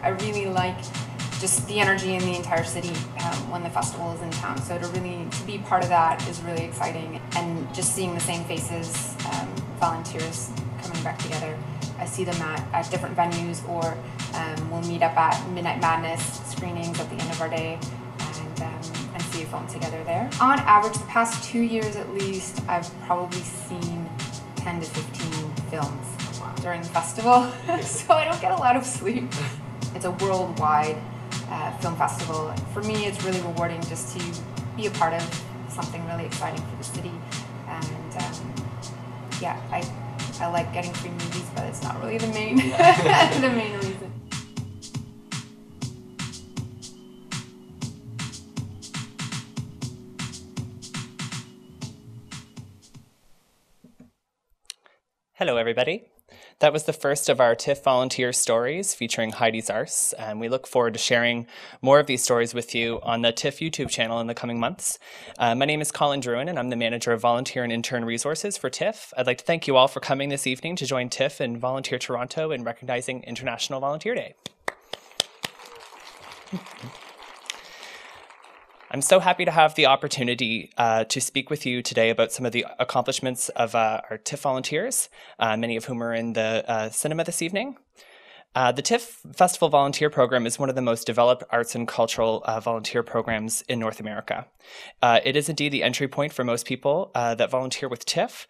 I really like just the energy in the entire city when the festival is in town. So to be part of that is really exciting, and just seeing the same faces, volunteers coming back together. I see them at different venues, or we'll meet up at Midnight Madness screenings at the end of our day and see a film together there. On average, the past 2 years at least, I've probably seen 10 to 15 films during the festival, so I don't get a lot of sleep. It's a worldwide film festival. For me, it's really rewarding just to be a part of something really exciting for the city. And yeah, I like getting free movies, but it's not really the main the main reason. Hello, everybody. That was the first of our TIFF volunteer stories featuring Heidi Zars, and we look forward to sharing more of these stories with you on the TIFF YouTube channel in the coming months. My name is Colin Druin, and I'm the Manager of Volunteer and Intern Resources for TIFF. I'd like to thank you all for coming this evening to join TIFF and Volunteer Toronto in recognizing International Volunteer Day. I'm so happy to have the opportunity to speak with you today about some of the accomplishments of our TIFF volunteers, many of whom are in the cinema this evening. The TIFF Festival Volunteer Program is one of the most developed arts and cultural volunteer programs in North America. It is indeed the entry point for most people that volunteer with TIFF.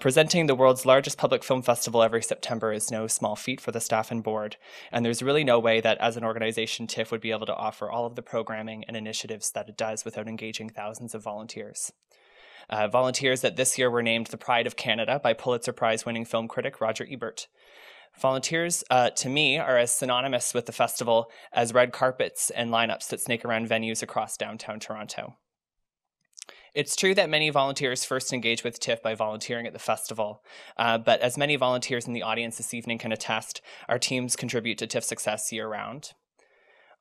Presenting the world's largest public film festival every September is no small feat for the staff and board, and there's really no way that as an organization TIFF would be able to offer all of the programming and initiatives that it does without engaging thousands of volunteers. Volunteers that this year were named the Pride of Canada by Pulitzer Prize-winning film critic Roger Ebert. Volunteers, to me, are as synonymous with the festival as red carpets and lineups that snake around venues across downtown Toronto. It's true that many volunteers first engage with TIFF by volunteering at the festival, but as many volunteers in the audience this evening can attest, our teams contribute to TIFF success year-round.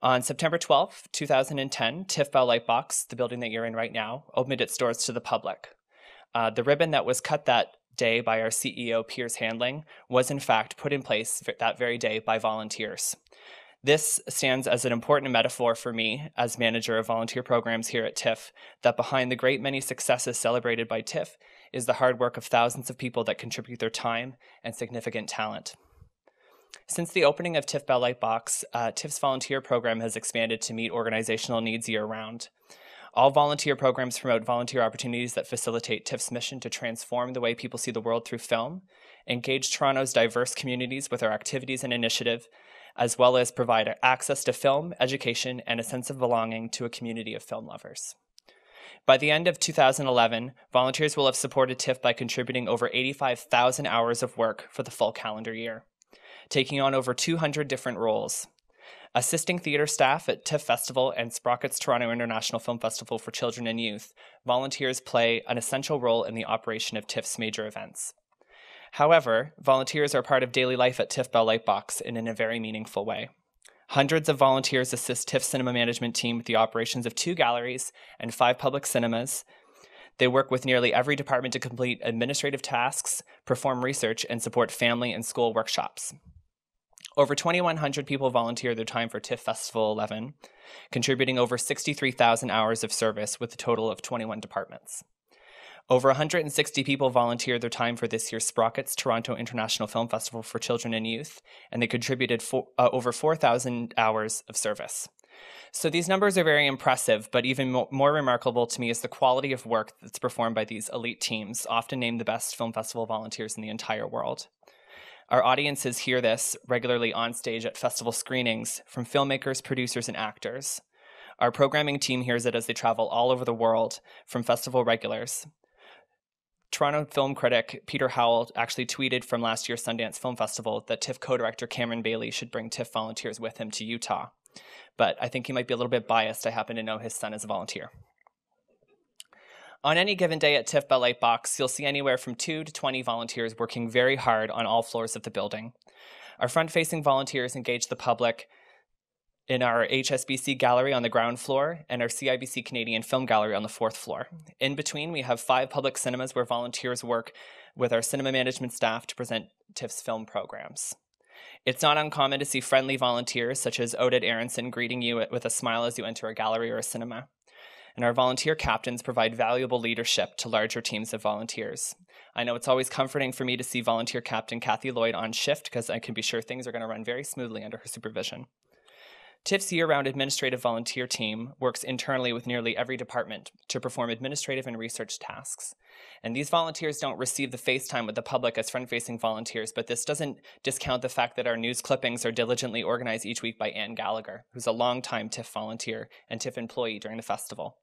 On September 12th, 2010, TIFF Bell Lightbox, the building that you're in right now, opened its doors to the public. The ribbon that was cut that day by our CEO, Piers Handling, was in fact put in place that very day by volunteers. This stands as an important metaphor for me as manager of volunteer programs here at TIFF, that behind the great many successes celebrated by TIFF is the hard work of thousands of people that contribute their time and significant talent. Since the opening of TIFF Bell Lightbox, TIFF's volunteer program has expanded to meet organizational needs year-round. All volunteer programs promote volunteer opportunities that facilitate TIFF's mission to transform the way people see the world through film, engage Toronto's diverse communities with our activities and initiative, as well as provide access to film, education, and a sense of belonging to a community of film lovers. By the end of 2011, volunteers will have supported TIFF by contributing over 85,000 hours of work for the full calendar year, taking on over 200 different roles. Assisting theater staff at TIFF Festival and Sprocket's Toronto International Film Festival for Children and Youth, volunteers play an essential role in the operation of TIFF's major events. However, volunteers are part of daily life at TIFF Bell Lightbox and in a very meaningful way. Hundreds of volunteers assist TIFF's cinema management team with the operations of 2 galleries and 5 public cinemas. They work with nearly every department to complete administrative tasks, perform research, and support family and school workshops. Over 2,100 people volunteer their time for TIFF Festival 11, contributing over 63,000 hours of service with a total of 21 departments. Over 160 people volunteered their time for this year's Sprocket's Toronto International Film Festival for Children and Youth, and they contributed over 4,000 hours of service. So these numbers are very impressive, but even more remarkable to me is the quality of work that's performed by these elite teams, often named the best film festival volunteers in the entire world. Our audiences hear this regularly on stage at festival screenings from filmmakers, producers, and actors. Our programming team hears it as they travel all over the world from festival regulars. Toronto film critic Peter Howell actually tweeted from last year's Sundance Film Festival that TIFF co-director Cameron Bailey should bring TIFF volunteers with him to Utah. But I think he might be a little bit biased. I happen to know his son is a volunteer. On any given day at TIFF Bell Lightbox, you'll see anywhere from 2 to 20 volunteers working very hard on all floors of the building. Our front-facing volunteers engage the public in our HSBC gallery on the ground floor and our CIBC Canadian Film Gallery on the 4th floor. In between, we have 5 public cinemas where volunteers work with our cinema management staff to present TIFF's film programs. It's not uncommon to see friendly volunteers such as Oded Aronson greeting you with a smile as you enter a gallery or a cinema. And our volunteer captains provide valuable leadership to larger teams of volunteers. I know it's always comforting for me to see volunteer captain Kathy Lloyd on shift because I can be sure things are going to run very smoothly under her supervision. TIF's year-round administrative volunteer team works internally with nearly every department to perform administrative and research tasks. And these volunteers don't receive the face time with the public as front-facing volunteers, but this doesn't discount the fact that our news clippings are diligently organized each week by Anne Gallagher, who's a longtime TIF volunteer and TIF employee during the festival.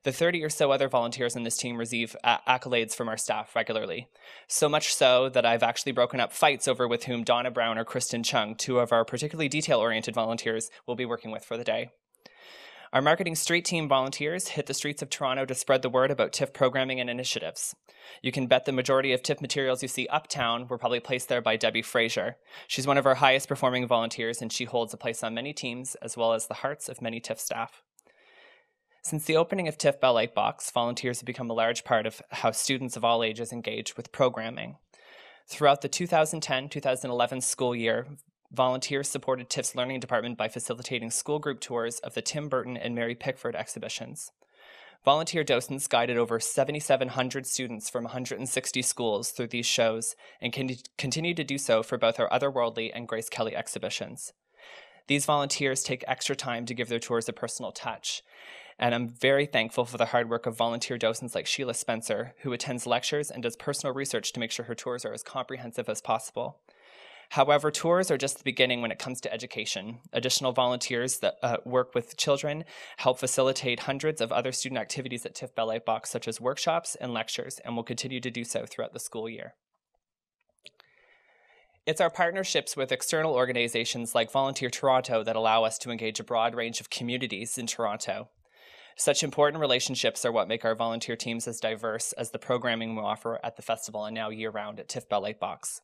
The 30 or so other volunteers in this team receive accolades from our staff regularly. So much so that I've actually broken up fights over with whom Donna Brown or Kristen Chung, two of our particularly detail-oriented volunteers, will be working with for the day. Our marketing street team volunteers hit the streets of Toronto to spread the word about TIF programming and initiatives. You can bet the majority of TIF materials you see uptown were probably placed there by Debbie Fraser. She's one of our highest performing volunteers, and she holds a place on many teams as well as the hearts of many TIF staff. Since the opening of TIF Bell Lightbox, volunteers have become a large part of how students of all ages engage with programming. Throughout the 2010-2011 school year, volunteers supported TIF's learning department by facilitating school group tours of the Tim Burton and Mary Pickford exhibitions. Volunteer docents guided over 7,700 students from 160 schools through these shows and continue to do so for both our Otherworldly and Grace Kelly exhibitions. These volunteers take extra time to give their tours a personal touch. And I'm very thankful for the hard work of volunteer docents like Sheila Spencer, who attends lectures and does personal research to make sure her tours are as comprehensive as possible. However, tours are just the beginning when it comes to education. Additional volunteers that work with children help facilitate hundreds of other student activities at TIF Bell Lightbox, such as workshops and lectures, and will continue to do so throughout the school year. It's our partnerships with external organizations like Volunteer Toronto that allow us to engage a broad range of communities in Toronto. Such important relationships are what make our volunteer teams as diverse as the programming we offer at the festival and now year-round at TIF Bell Lightbox.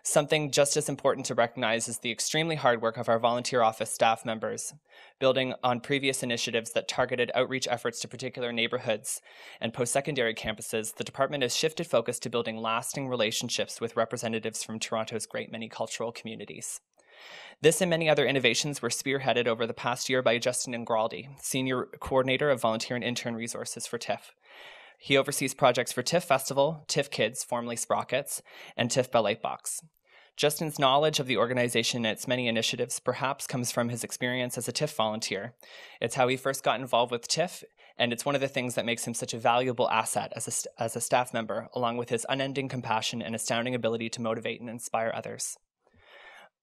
Something just as important to recognize is the extremely hard work of our volunteer office staff members. Building on previous initiatives that targeted outreach efforts to particular neighborhoods and post-secondary campuses, the department has shifted focus to building lasting relationships with representatives from Toronto's great many cultural communities. This and many other innovations were spearheaded over the past year by Justin Ingraldi, Senior Coordinator of Volunteer and Intern Resources for TIF. He oversees projects for TIF Festival, TIF Kids, formerly Sprockets, and TIF Bell Lightbox. Justin's knowledge of the organization and its many initiatives perhaps comes from his experience as a TIF volunteer. It's how he first got involved with TIF, and it's one of the things that makes him such a valuable asset as a staff member, along with his unending compassion and astounding ability to motivate and inspire others.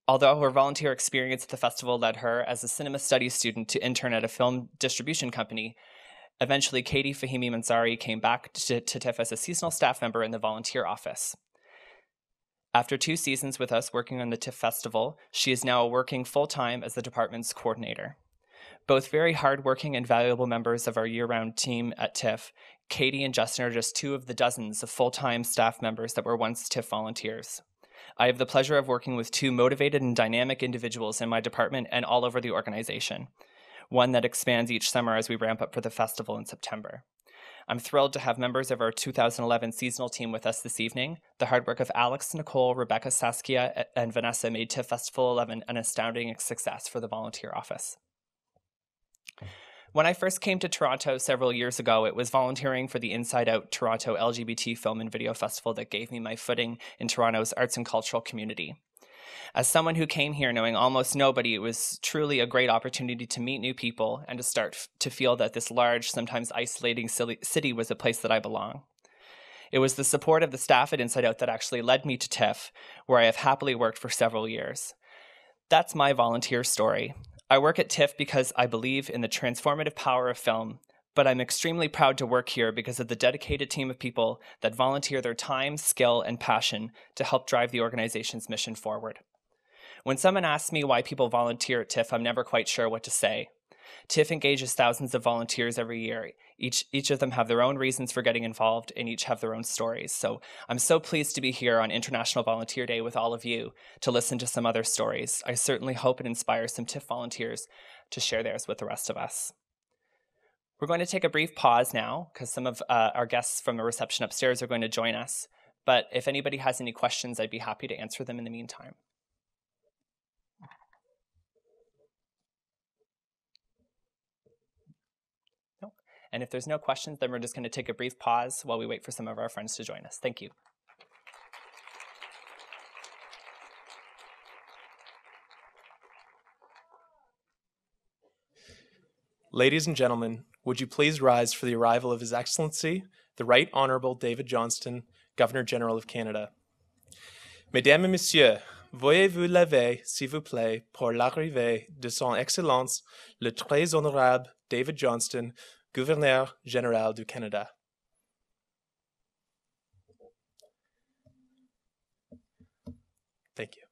Although her volunteer experience at the festival led her as a cinema studies student to intern at a film distribution company, eventually Katie Fahimi Mansari came back to TIF as a seasonal staff member in the volunteer office. After 2 seasons with us working on the TIF Festival, she is now working full-time as the department's coordinator. Both very hardworking and valuable members of our year-round team at TIF, Katie and Justin are just 2 of the dozens of full-time staff members that were once TIF volunteers. I have the pleasure of working with 2 motivated and dynamic individuals in my department and all over the organization, one that expands each summer as we ramp up for the festival in September. I'm thrilled to have members of our 2011 seasonal team with us this evening. The hard work of Alex, Nicole, Rebecca, Saskia, and Vanessa made TIF Festival 11 an astounding success for the volunteer office. When I first came to Toronto several years ago, it was volunteering for the Inside Out Toronto LGBT Film and Video Festival that gave me my footing in Toronto's arts and cultural community. As someone who came here knowing almost nobody, it was truly a great opportunity to meet new people and to start to feel that this large, sometimes isolating city was a place that I belong. It was the support of the staff at Inside Out that actually led me to TIF, where I have happily worked for several years. That's my volunteer story. I work at TIF because I believe in the transformative power of film, but I'm extremely proud to work here because of the dedicated team of people that volunteer their time, skill, and passion to help drive the organization's mission forward. When someone asks me why people volunteer at TIF, I'm never quite sure what to say. TIF engages thousands of volunteers every year. Each of them have their own reasons for getting involved and each have their own stories. So I'm so pleased to be here on International Volunteer Day with all of you to listen to some other stories. I certainly hope it inspires some TIF volunteers to share theirs with the rest of us. We're going to take a brief pause now because some of our guests from the reception upstairs are going to join us. But if anybody has any questions, I'd be happy to answer them in the meantime. And if there's no questions, then we're just going to take a brief pause while we wait for some of our friends to join us. Thank you. Ladies and gentlemen, would you please rise for the arrival of His Excellency, the Right Honourable David Johnston, Governor-General of Canada. Mesdames et Messieurs, veuillez-vous lever, s'il vous plaît, pour l'arrivée de Son Excellence, le très honorable David Johnston, Gouverneur Général du Canada. Thank you.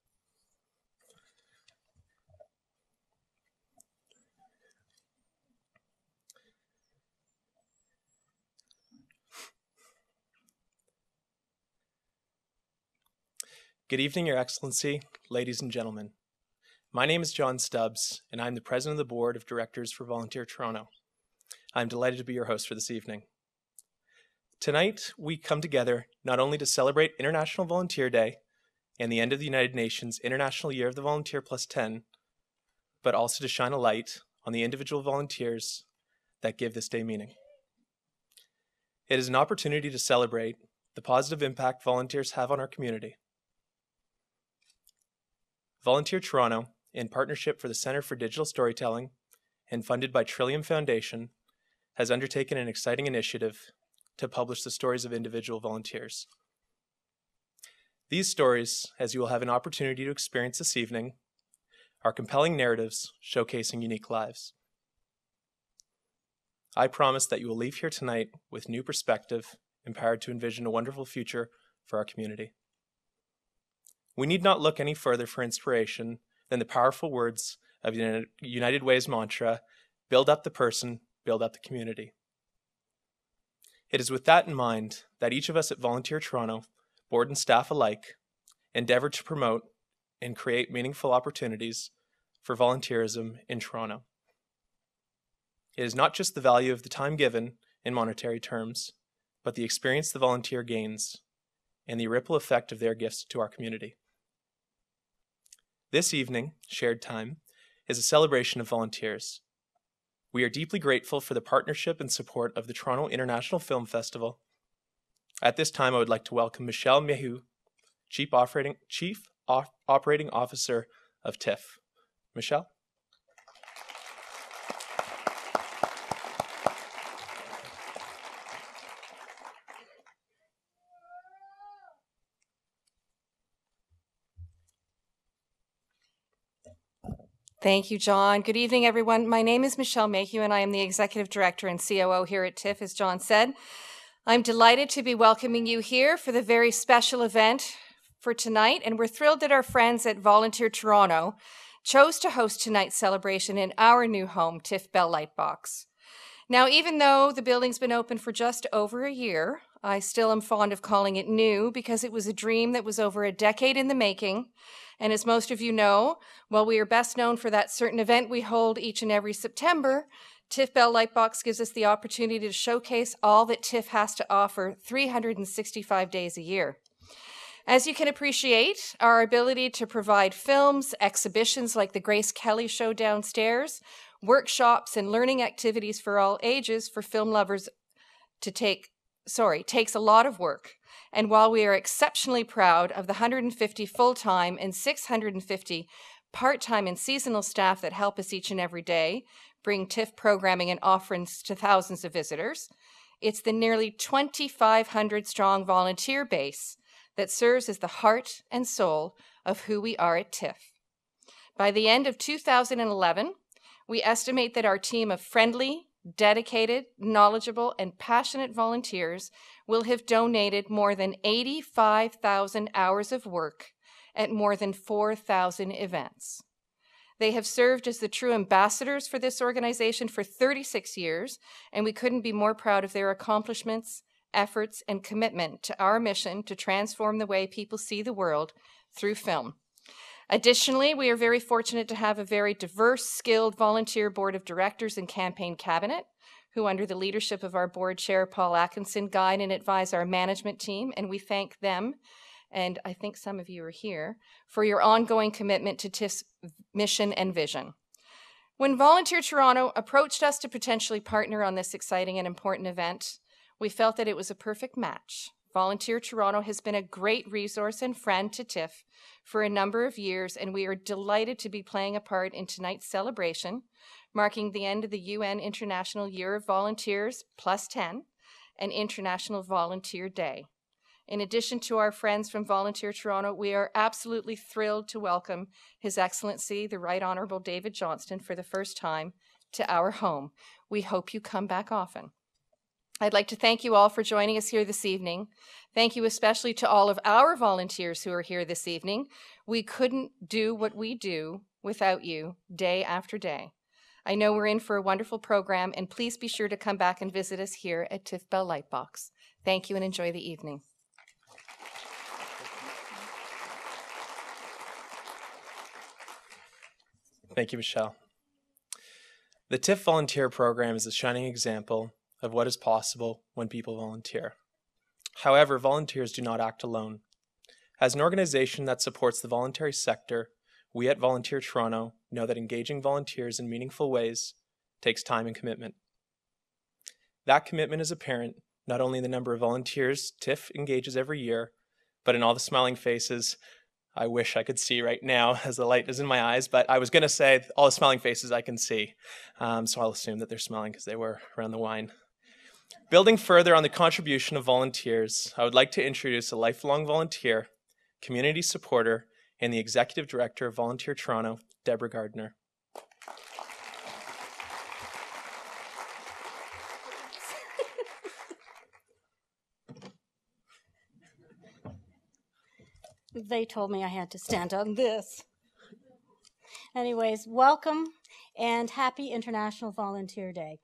Good evening, Your Excellency, ladies and gentlemen. My name is John Stubbs, and I'm the President of the Board of Directors for Volunteer Toronto. I'm delighted to be your host for this evening. Tonight, we come together not only to celebrate International Volunteer Day and the end of the United Nations International Year of the Volunteer +10, but also to shine a light on the individual volunteers that give this day meaning. It is an opportunity to celebrate the positive impact volunteers have on our community. Volunteer Toronto, in partnership for the Centre for Digital Storytelling and funded by Trillium Foundation, has undertaken an exciting initiative to publish the stories of individual volunteers. These stories, as you will have an opportunity to experience this evening, are compelling narratives showcasing unique lives. I promise that you will leave here tonight with new perspective, empowered to envision a wonderful future for our community. We need not look any further for inspiration than the powerful words of United Way's mantra, build up the person, build up the community. It is with that in mind that each of us at Volunteer Toronto, board and staff alike, endeavor to promote and create meaningful opportunities for volunteerism in Toronto. It is not just the value of the time given in monetary terms, but the experience the volunteer gains and the ripple effect of their gifts to our community. This evening, Shared Time, is a celebration of volunteers. We are deeply grateful for the partnership and support of the Toronto International Film Festival. At this time, I would like to welcome Michelle Mehu, Chief Operating Officer of TIFF. Michelle? Thank you, John. Good evening, everyone. My name is Michelle Mayhew, and I am the Executive Director and COO here at TIFF, as John said. I'm delighted to be welcoming you here for the very special event for tonight, and we're thrilled that our friends at Volunteer Toronto chose to host tonight's celebration in our new home, TIFF Bell Lightbox. Now, even though the building's been open for just over a year, I still am fond of calling it new because it was a dream that was over a decade in the making. And as most of you know, while we are best known for that certain event we hold each and every September, TIFF Bell Lightbox gives us the opportunity to showcase all that TIFF has to offer 365 days a year. As you can appreciate, our ability to provide films, exhibitions like the Grace Kelly Show downstairs, workshops and learning activities for all ages for film lovers takes a lot of work. And while we are exceptionally proud of the 150 full-time and 650 part-time and seasonal staff that help us each and every day bring TIFF programming and offerings to thousands of visitors, it's the nearly 2,500 strong volunteer base that serves as the heart and soul of who we are at TIFF. By the end of 2011, we estimate that our team of friendly, dedicated, knowledgeable, and passionate volunteers will have donated more than 85,000 hours of work at more than 4,000 events. They have served as the true ambassadors for this organization for 36 years, and we couldn't be more proud of their accomplishments, efforts, and commitment to our mission to transform the way people see the world through film. Additionally, we are very fortunate to have a very diverse, skilled volunteer board of directors and campaign cabinet, who under the leadership of our board chair, Paul Atkinson, guide and advise our management team, and we thank them, and I think some of you are here, for your ongoing commitment to TIFF's mission and vision. When Volunteer Toronto approached us to potentially partner on this exciting and important event, we felt that it was a perfect match. Volunteer Toronto has been a great resource and friend to TIFF for a number of years, and we are delighted to be playing a part in tonight's celebration, marking the end of the UN International Year of Volunteers +10 and International Volunteer Day. In addition to our friends from Volunteer Toronto, we are absolutely thrilled to welcome His Excellency, the Right Honourable David Johnston, for the first time to our home. We hope you come back often. I'd like to thank you all for joining us here this evening. Thank you especially to all of our volunteers who are here this evening. We couldn't do what we do without you day after day. I know we're in for a wonderful program, and please be sure to come back and visit us here at TIFF Bell Lightbox. Thank you and enjoy the evening. Thank you, Michelle. The TIFF Volunteer Program is a shining example of what is possible when people volunteer. However, volunteers do not act alone. As an organization that supports the voluntary sector, we at Volunteer Toronto know that engaging volunteers in meaningful ways takes time and commitment. That commitment is apparent not only in the number of volunteers TIFF engages every year, but in all the smiling faces I wish I could see right now as the light is in my eyes, but I was going to say all the smiling faces I can see. So I'll assume that they're smiling because they were around the wine. Building further on the contribution of volunteers, I would like to introduce a lifelong volunteer, community supporter, and the Executive Director of Volunteer Toronto, Deborah Gardner. They told me I had to stand on this. Anyways, welcome and happy International Volunteer Day.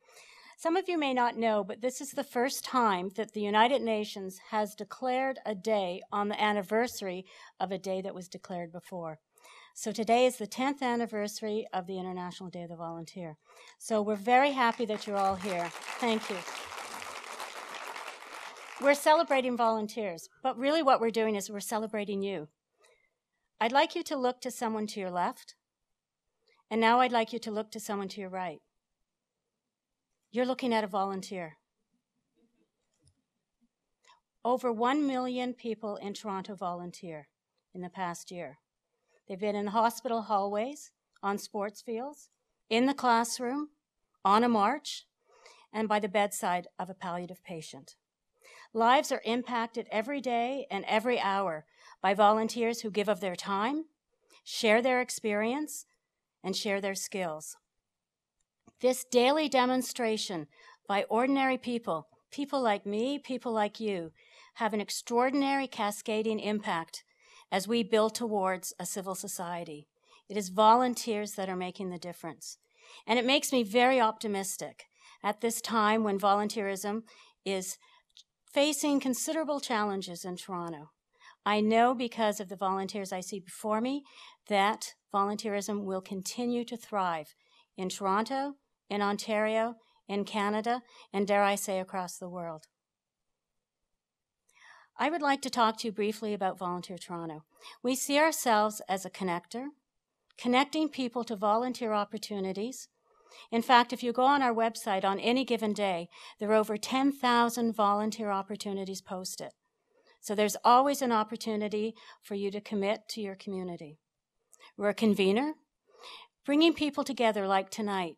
Some of you may not know, but this is the first time that the United Nations has declared a day on the anniversary of a day that was declared before. So today is the 10th anniversary of the International Day of the Volunteer. So we're very happy that you're all here. Thank you. We're celebrating volunteers, but really what we're doing is we're celebrating you. I'd like you to look to someone to your left, and now I'd like you to look to someone to your right. You're looking at a volunteer. Over 1 million people in Toronto volunteer in the past year. They've been in hospital hallways, on sports fields, in the classroom, on a march, and by the bedside of a palliative patient. Lives are impacted every day and every hour by volunteers who give of their time, share their experience, and share their skills. This daily demonstration by ordinary people, people like me, people like you, have an extraordinary cascading impact as we build towards a civil society. It is volunteers that are making the difference. And it makes me very optimistic at this time when volunteerism is facing considerable challenges in Toronto. I know because of the volunteers I see before me that volunteerism will continue to thrive in Toronto, in Ontario, in Canada, and dare I say across the world. I would like to talk to you briefly about Volunteer Toronto. We see ourselves as a connector, connecting people to volunteer opportunities. In fact, if you go on our website on any given day, there are over 10,000 volunteer opportunities posted. So there's always an opportunity for you to commit to your community. We're a convener, bringing people together like tonight,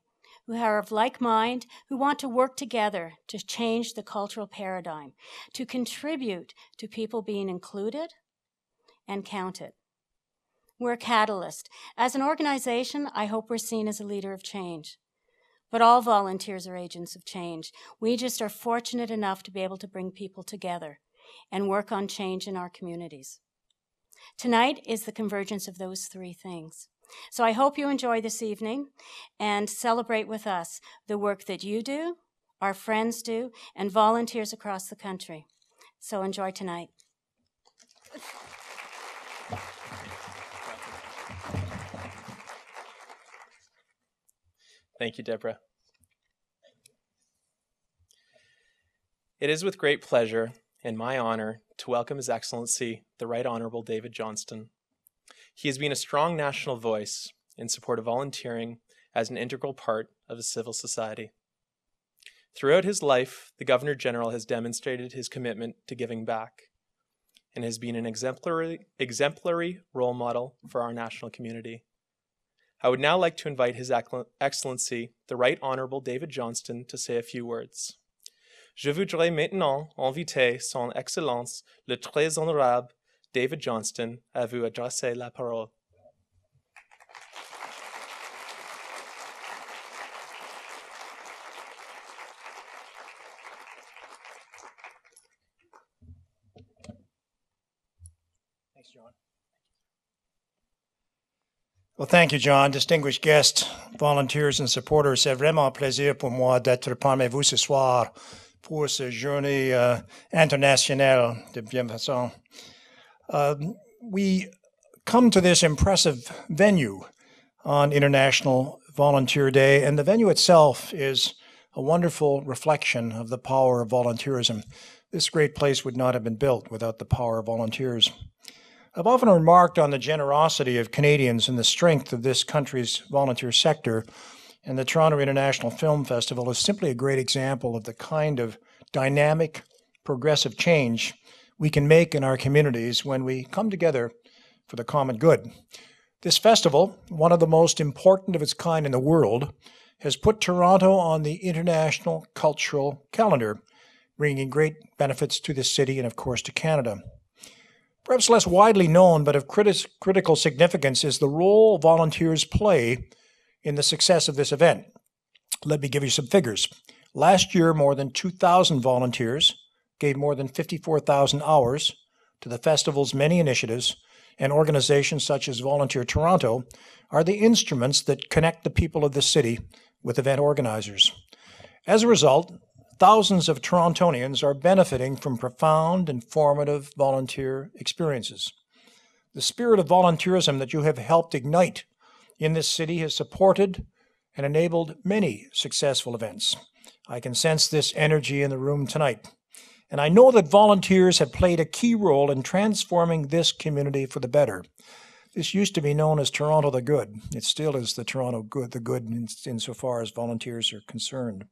who are of like mind, who want to work together to change the cultural paradigm, to contribute to people being included and counted. We're a catalyst. As an organization, I hope we're seen as a leader of change. But all volunteers are agents of change. We just are fortunate enough to be able to bring people together and work on change in our communities. Tonight is the convergence of those three things. So I hope you enjoy this evening and celebrate with us the work that you do, our friends do, and volunteers across the country. So enjoy tonight. Thank you, Deborah. It is with great pleasure and my honor to welcome His Excellency, the Right Honourable David Johnston. He has been a strong national voice in support of volunteering as an integral part of a civil society. Throughout his life, the Governor General has demonstrated his commitment to giving back and has been an exemplary role model for our national community. I would now like to invite His Excellency, the Right Honourable David Johnston, to say a few words. Je voudrais maintenant inviter Son Excellence, le très honorable David Johnston, à vous adresser la parole. Thanks, John. Well, thank you, John. Distinguished guests, volunteers and supporters, c'est vraiment un plaisir pour moi d'être parmi vous ce soir pour ce journée internationale de bienfaisance. We come to this impressive venue on International Volunteer Day, and the venue itself is a wonderful reflection of the power of volunteerism. This great place would not have been built without the power of volunteers. I've often remarked on the generosity of Canadians and the strength of this country's volunteer sector, and the Toronto International Film Festival is simply a great example of the kind of dynamic, progressive change we can make in our communities when we come together for the common good. This festival, one of the most important of its kind in the world, has put Toronto on the international cultural calendar, bringing great benefits to the city and, of course, to Canada. Perhaps less widely known, but of critical significance, is the role volunteers play in the success of this event. Let me give you some figures. Last year, more than 2,000 volunteers gave more than 54,000 hours to the festival's many initiatives, and organizations such as Volunteer Toronto are the instruments that connect the people of the city with event organizers. As a result, thousands of Torontonians are benefiting from profound and formative volunteer experiences. The spirit of volunteerism that you have helped ignite in this city has supported and enabled many successful events. I can sense this energy in the room tonight. And I know that volunteers have played a key role in transforming this community for the better. This used to be known as Toronto the Good. It still is the Toronto Good, the good insofar as volunteers are concerned.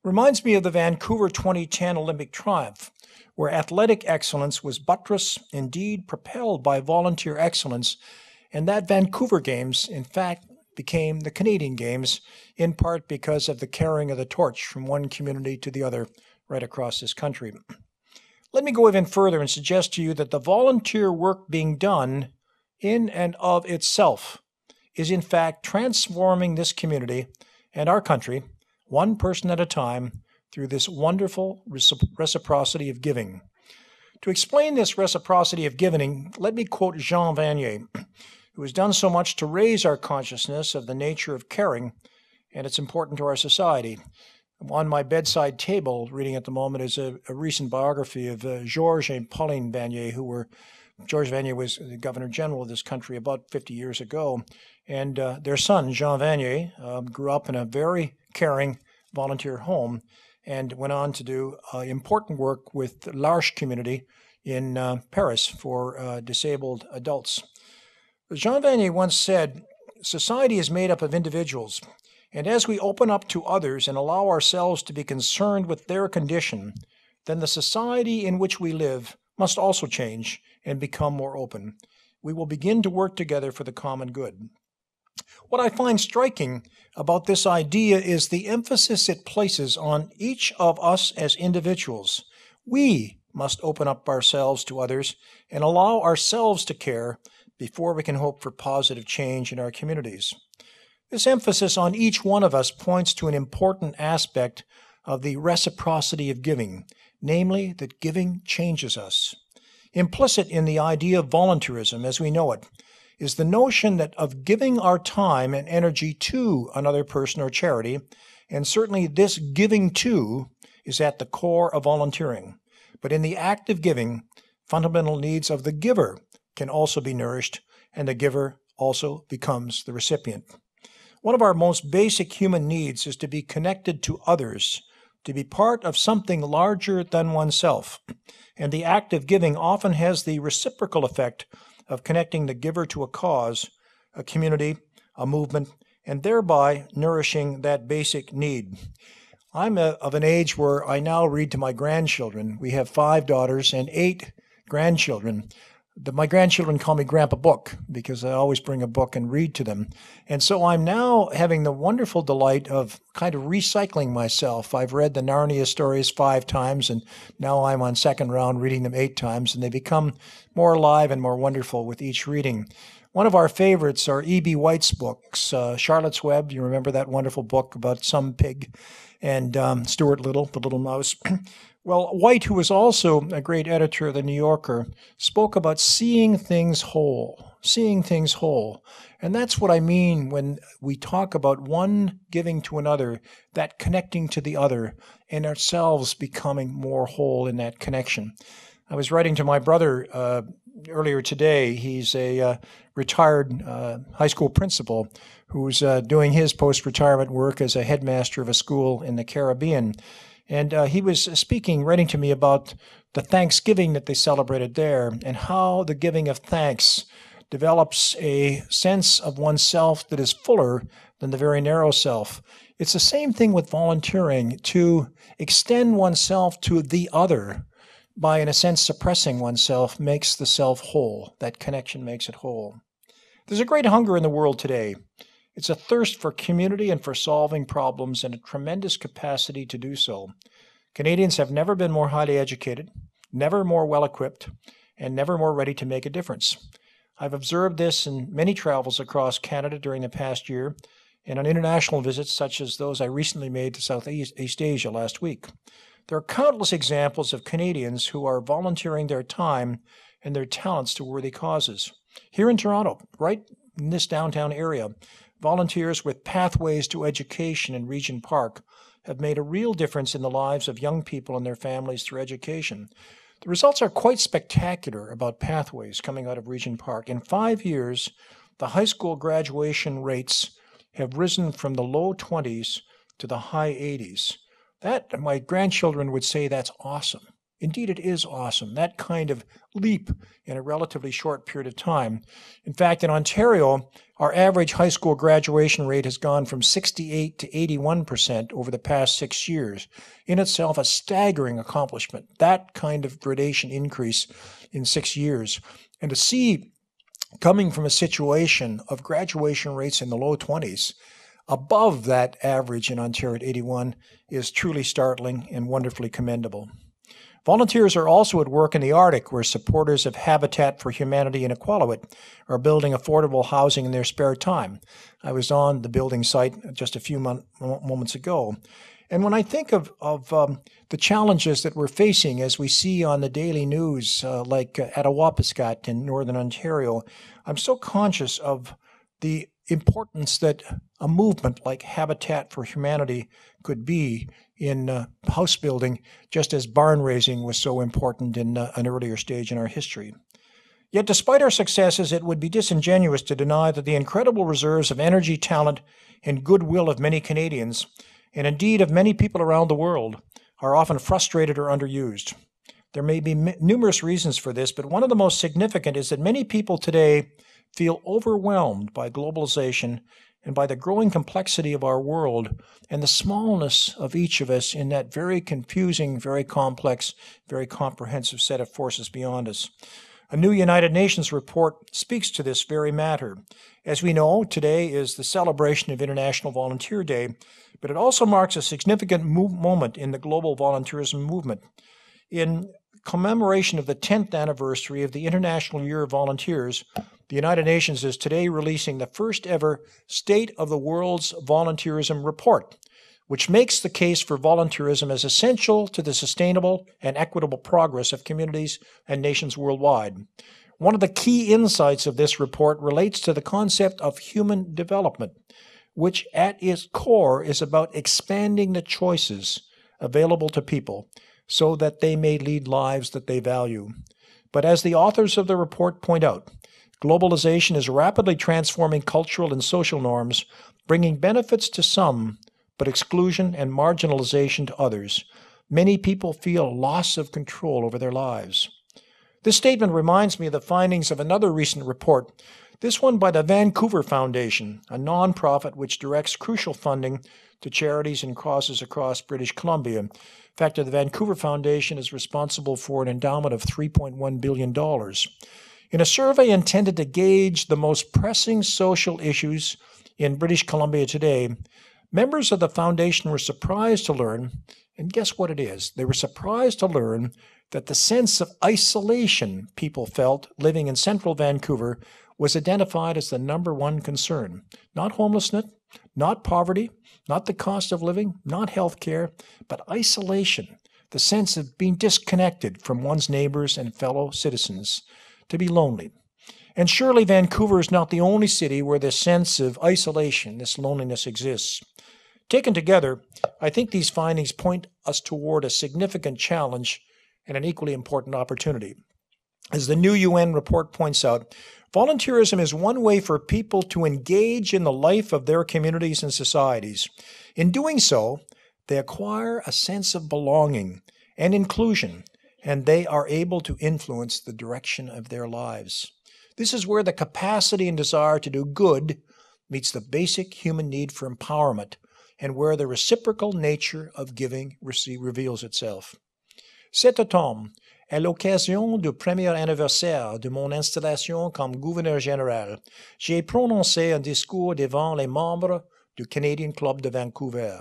Reminds me of the Vancouver 2010 Olympic triumph, where athletic excellence was buttressed, indeed propelled by volunteer excellence, and that Vancouver Games, in fact, became the Canadian Games, in part because of the carrying of the torch from one community to the other right across this country. Let me go even further and suggest to you that the volunteer work being done in and of itself is in fact transforming this community and our country, one person at a time, through this wonderful reciprocity of giving. To explain this reciprocity of giving, let me quote Jean Vanier, who has done so much to raise our consciousness of the nature of caring, and it's important to our society. On my bedside table, reading at the moment, is a recent biography of Georges and Pauline Vanier, Georges Vanier was the Governor General of this country about 50 years ago, and their son, Jean Vanier, grew up in a very caring volunteer home and went on to do important work with the L'Arche community in Paris for disabled adults. Jean Vanier once said, "Society is made up of individuals, and as we open up to others and allow ourselves to be concerned with their condition, then the society in which we live must also change and become more open. We will begin to work together for the common good." What I find striking about this idea is the emphasis it places on each of us as individuals. We must open up ourselves to others and allow ourselves to care before we can hope for positive change in our communities. This emphasis on each one of us points to an important aspect of the reciprocity of giving, namely that giving changes us. Implicit in the idea of volunteerism as we know it is the notion that of giving our time and energy to another person or charity, and certainly this giving to is at the core of volunteering. But in the act of giving, fundamental needs of the giver can also be nourished, and the giver also becomes the recipient. One of our most basic human needs is to be connected to others, to be part of something larger than oneself. And the act of giving often has the reciprocal effect of connecting the giver to a cause, a community, a movement, and thereby nourishing that basic need. I'm of an age where I now read to my grandchildren. We have 5 daughters and 8 grandchildren. My grandchildren call me Grandpa Book because I always bring a book and read to them. And so I'm now having the wonderful delight of kind of recycling myself. I've read the Narnia stories 5 times, and now I'm on second round reading them 8 times, and they become more alive and more wonderful with each reading. One of our favorites are E.B. White's books, Charlotte's Web. You remember that wonderful book about some pig, and Stuart Little, the little mouse. Well, White, who was also a great editor of The New Yorker, spoke about seeing things whole. And that's what I mean when we talk about one giving to another, that connecting to the other, and ourselves becoming more whole in that connection. I was writing to my brother earlier today. He's a retired high school principal who's doing his post-retirement work as a headmaster of a school in the Caribbean. And he was speaking, writing to me about the Thanksgiving that they celebrated there and how the giving of thanks develops a sense of oneself that is fuller than the very narrow self. It's the same thing with volunteering, to extend oneself to the other by, in a sense, suppressing oneself makes the self whole. That connection makes it whole. There's a great hunger in the world today. It's a thirst for community and for solving problems and a tremendous capacity to do so. Canadians have never been more highly educated, never more well-equipped, and never more ready to make a difference. I've observed this in many travels across Canada during the past year and on international visits such as those I recently made to Southeast Asia last week. There are countless examples of Canadians who are volunteering their time and their talents to worthy causes. Here in Toronto, right in this downtown area, volunteers with Pathways to Education in Regent Park have made a real difference in the lives of young people and their families through education. The results are quite spectacular about Pathways coming out of Regent Park. In 5 years, the high school graduation rates have risen from the low 20s to the high 80s. That, my grandchildren would say, that's awesome. Indeed, it is awesome, that kind of leap in a relatively short period of time. In fact, in Ontario, our average high school graduation rate has gone from 68 to 81% over the past 6 years. In itself, a staggering accomplishment, that kind of gradation increase in 6 years. And to see, coming from a situation of graduation rates in the low 20s, above that average in Ontario at 81 is truly startling and wonderfully commendable. Volunteers are also at work in the Arctic, where supporters of Habitat for Humanity in Iqaluit are building affordable housing in their spare time. I was on the building site just a few moments ago. And when I think of the challenges that we're facing, as we see on the daily news, like at Awapiskat in Northern Ontario, I'm so conscious of the importance that a movement like Habitat for Humanity could be in house building, just as barn raising was so important in an earlier stage in our history. Yet despite our successes, it would be disingenuous to deny that the incredible reserves of energy, talent, and goodwill of many Canadians, and indeed of many people around the world, are often frustrated or underused. There may be numerous reasons for this, but one of the most significant is that many people today feel overwhelmed by globalization and by the growing complexity of our world and the smallness of each of us in that very confusing, very complex, very comprehensive set of forces beyond us. A new United Nations report speaks to this very matter. As we know, today is the celebration of International Volunteer Day, but it also marks a significant moment in the global volunteerism movement. In commemoration of the 10th anniversary of the International Year of Volunteers, the United Nations is today releasing the first ever State of the World's Volunteerism report, which makes the case for volunteerism as essential to the sustainable and equitable progress of communities and nations worldwide. One of the key insights of this report relates to the concept of human development, which at its core is about expanding the choices available to people so that they may lead lives that they value. But as the authors of the report point out, globalization is rapidly transforming cultural and social norms, bringing benefits to some, but exclusion and marginalization to others. Many people feel loss of control over their lives. This statement reminds me of the findings of another recent report This one by the Vancouver Foundation, a nonprofit which directs crucial funding to charities and causes across British Columbia. In fact, the Vancouver Foundation is responsible for an endowment of $3.1 billion. In a survey intended to gauge the most pressing social issues in British Columbia today, members of the foundation were surprised to learn, and guess what it is? They were surprised to learn that the sense of isolation people felt living in central Vancouver was identified as the number one concern. Not homelessness, not poverty, not the cost of living, not health care, but isolation, the sense of being disconnected from one's neighbors and fellow citizens, to be lonely. And surely Vancouver is not the only city where this sense of isolation, this loneliness exists. Taken together, I think these findings point us toward a significant challenge and an equally important opportunity. As the new UN report points out, volunteerism is one way for people to engage in the life of their communities and societies. In doing so, they acquire a sense of belonging and inclusion, and they are able to influence the direction of their lives. This is where the capacity and desire to do good meets the basic human need for empowerment, and where the reciprocal nature of giving reveals itself. Cet automne, à l'occasion du premier anniversaire de mon installation comme gouverneur général, j'ai prononcé un discours devant les membres du Canadian Club de Vancouver,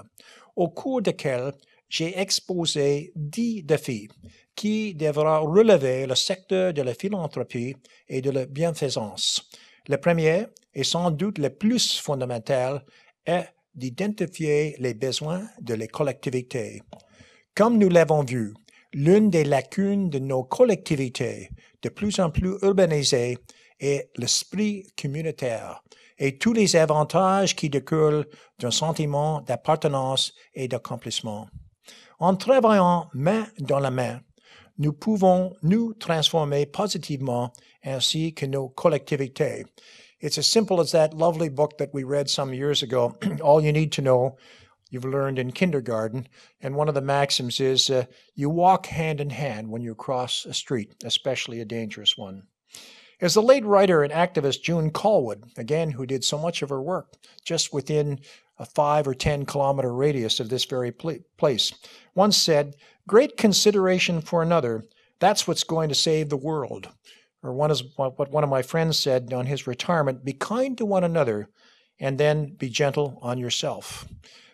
au cours duquel j'ai exposé 10 défis qui devront relever le secteur de la philanthropie et de la bienfaisance. Le premier, et sans doute le plus fondamental, est d'identifier les besoins de les collectivités. Comme nous l'avons vu, l'une des lacunes de nos collectivités, de plus en plus urbanisées, est l'esprit communautaire et tous les avantages qui découlent d'un sentiment d'appartenance et d'accomplissement. En travaillant main dans la main, nous pouvons nous transformer positivement ainsi que nos collectivités. It's as simple as that lovely book that we read some years ago, All You Need to Know, you've learned in kindergarten. And one of the maxims is, you walk hand in hand when you cross a street, especially a dangerous one. As the late writer and activist June Callwood, again, who did so much of her work just within a 5 or 10 kilometer radius of this very place, once said, great consideration for another, that's what's going to save the world. Or what one of my friends said on his retirement, be kind to one another and then be gentle on yourself.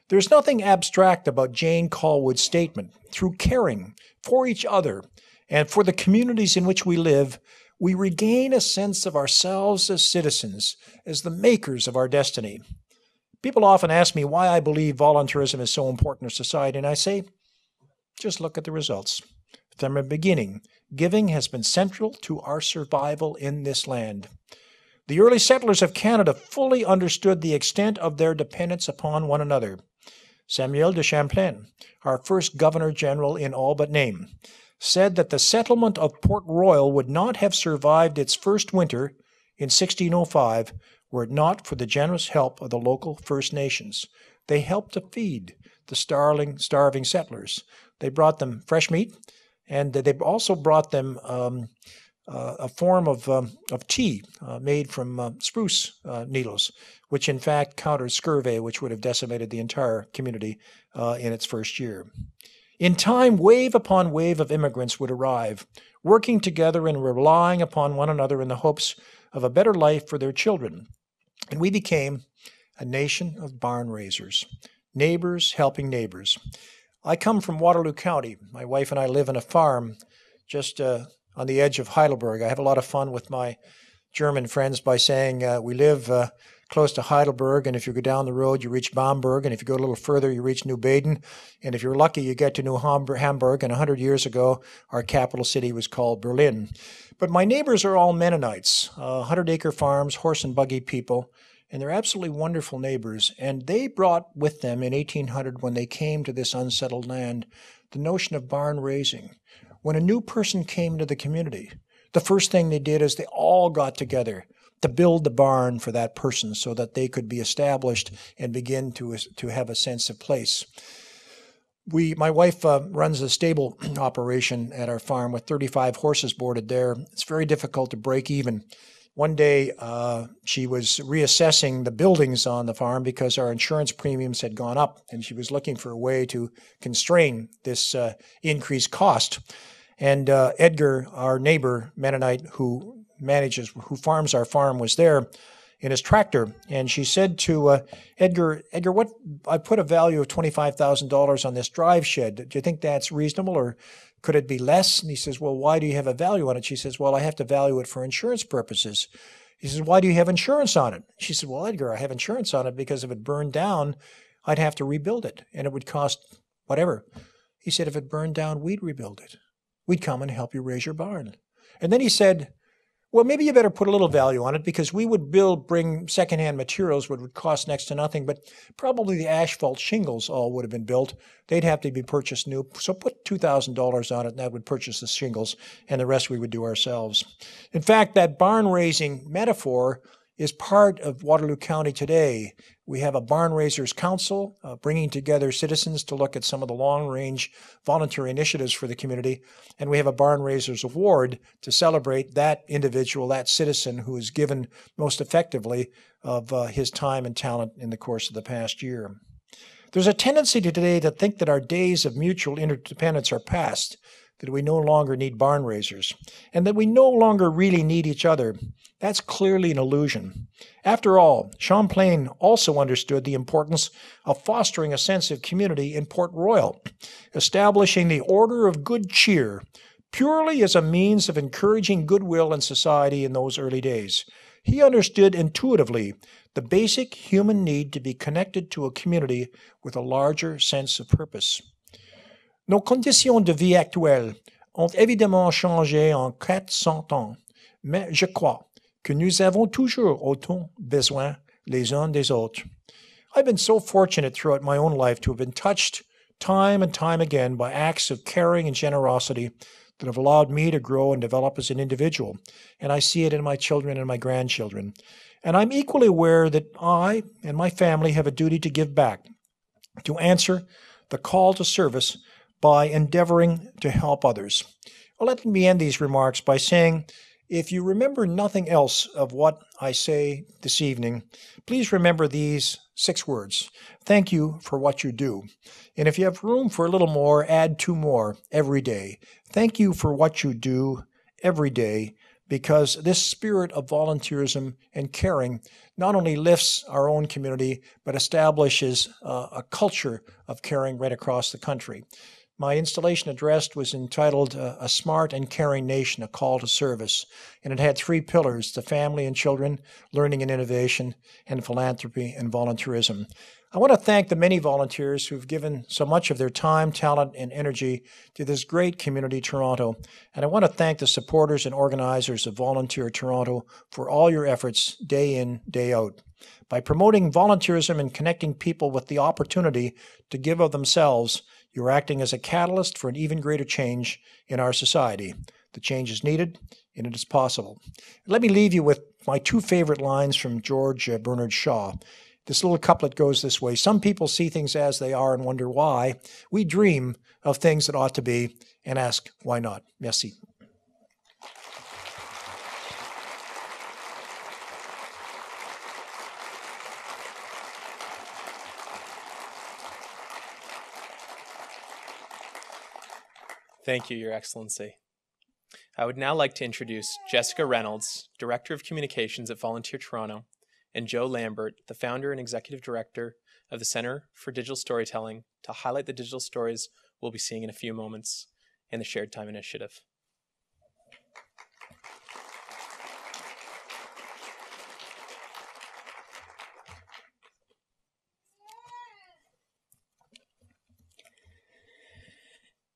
There's nothing abstract about Jane Callwood's statement. Through caring for each other and for the communities in which we live, we regain a sense of ourselves as citizens, as the makers of our destiny. People often ask me why I believe volunteerism is so important to society, and I say, just look at the results. From the beginning, giving has been central to our survival in this land. The early settlers of Canada fully understood the extent of their dependence upon one another. Samuel de Champlain, our first Governor-General in all but name, said that the settlement of Port Royal would not have survived its first winter in 1605 were it not for the generous help of the local First Nations. They helped to feed the starving settlers. They brought them fresh meat, and they also brought them a form of tea made from spruce needles, which in fact countered scurvy, which would have decimated the entire community in its first year. In time, wave upon wave of immigrants would arrive, working together and relying upon one another in the hopes of a better life for their children. And we became a nation of barn raisers, neighbors helping neighbors. I come from Waterloo County. My wife and I live on a farm just on the edge of Heidelberg. I have a lot of fun with my German friends by saying we live close to Heidelberg, and if you go down the road, you reach Bamberg, and if you go a little further, you reach New Baden, and if you're lucky, you get to New Hamburg, and 100 years ago, our capital city was called Berlin. But my neighbors are all Mennonites, 100-acre farms, horse and buggy people, and they're absolutely wonderful neighbors, and they brought with them in 1800, when they came to this unsettled land, the notion of barn raising. When a new person came to the community, the first thing they did is they all got together to build the barn for that person so that they could be established and begin to have a sense of place. My wife runs a stable operation at our farm with 35 horses boarded there. It's very difficult to break even One day, she was reassessing the buildings on the farm because our insurance premiums had gone up, and she was looking for a way to constrain this increased cost. And Edgar, our neighbor Mennonite who farms our farm, was there in his tractor, and she said to Edgar, what, I put a value of $25,000 on this drive shed. Do you think that's reasonable, or could it be less? And he says, well, why do you have a value on it? She says, well, I have to value it for insurance purposes. He says, why do you have insurance on it? She said, well, Edgar, I have insurance on it because if it burned down, I'd have to rebuild it, and it would cost whatever. He said, if it burned down, we'd rebuild it. We'd come and help you raise your barn. And then he said, well, maybe you better put a little value on it because we would bring secondhand materials, which would cost next to nothing, but probably the asphalt shingles all would have been built. They'd have to be purchased new. So put $2,000 on it, and that would purchase the shingles, and the rest we would do ourselves. In fact, that barn raising metaphor is part of Waterloo County today. We have a Barn Raisers Council bringing together citizens to look at some of the long-range volunteer initiatives for the community, and we have a Barn Raisers Award to celebrate that individual, that citizen who has given most effectively of his time and talent in the course of the past year. There's a tendency today to think that our days of mutual interdependence are past, that we no longer need barn raisers, and that we no longer really need each other. That's clearly an illusion. After all, Champlain also understood the importance of fostering a sense of community in Port Royal, establishing the order of good cheer purely as a means of encouraging goodwill in society in those early days. He understood intuitively the basic human need to be connected to a community with a larger sense of purpose. Nos conditions de vie actuelles ont évidemment changé en 400 ans, mais je crois que nous avons toujours autant besoin les uns des autres. I've been so fortunate throughout my own life to have been touched time and time again by acts of caring and generosity that have allowed me to grow and develop as an individual, and I see it in my children and my grandchildren. And I'm equally aware that I and my family have a duty to give back, to answer the call to service by endeavoring to help others. Well, let me end these remarks by saying, if you remember nothing else of what I say this evening, please remember these 6 words. Thank you for what you do. And if you have room for a little more, add 2 more every day. Thank you for what you do every day, because this spirit of volunteerism and caring not only lifts our own community, but establishes a culture of caring right across the country. My installation address was entitled A Smart and Caring Nation, A Call to Service, and it had 3 pillars: the family and children, learning and innovation, and philanthropy and volunteerism. I want to thank the many volunteers who've given so much of their time, talent, and energy to this great community, Toronto, and I want to thank the supporters and organizers of Volunteer Toronto for all your efforts day in, day out. By promoting volunteerism and connecting people with the opportunity to give of themselves, you're acting as a catalyst for an even greater change in our society. The change is needed, and it is possible. Let me leave you with my 2 favorite lines from George Bernard Shaw. This little couplet goes this way: some people see things as they are and wonder why. We dream of things that ought to be and ask, why not? Merci. Thank you, Your Excellency. I would now like to introduce Jessica Reynolds, Director of Communications at Volunteer Toronto, and Joe Lambert, the founder and executive director of the Center for Digital Storytelling, to highlight the digital stories we'll be seeing in a few moments in the Shared Time Initiative.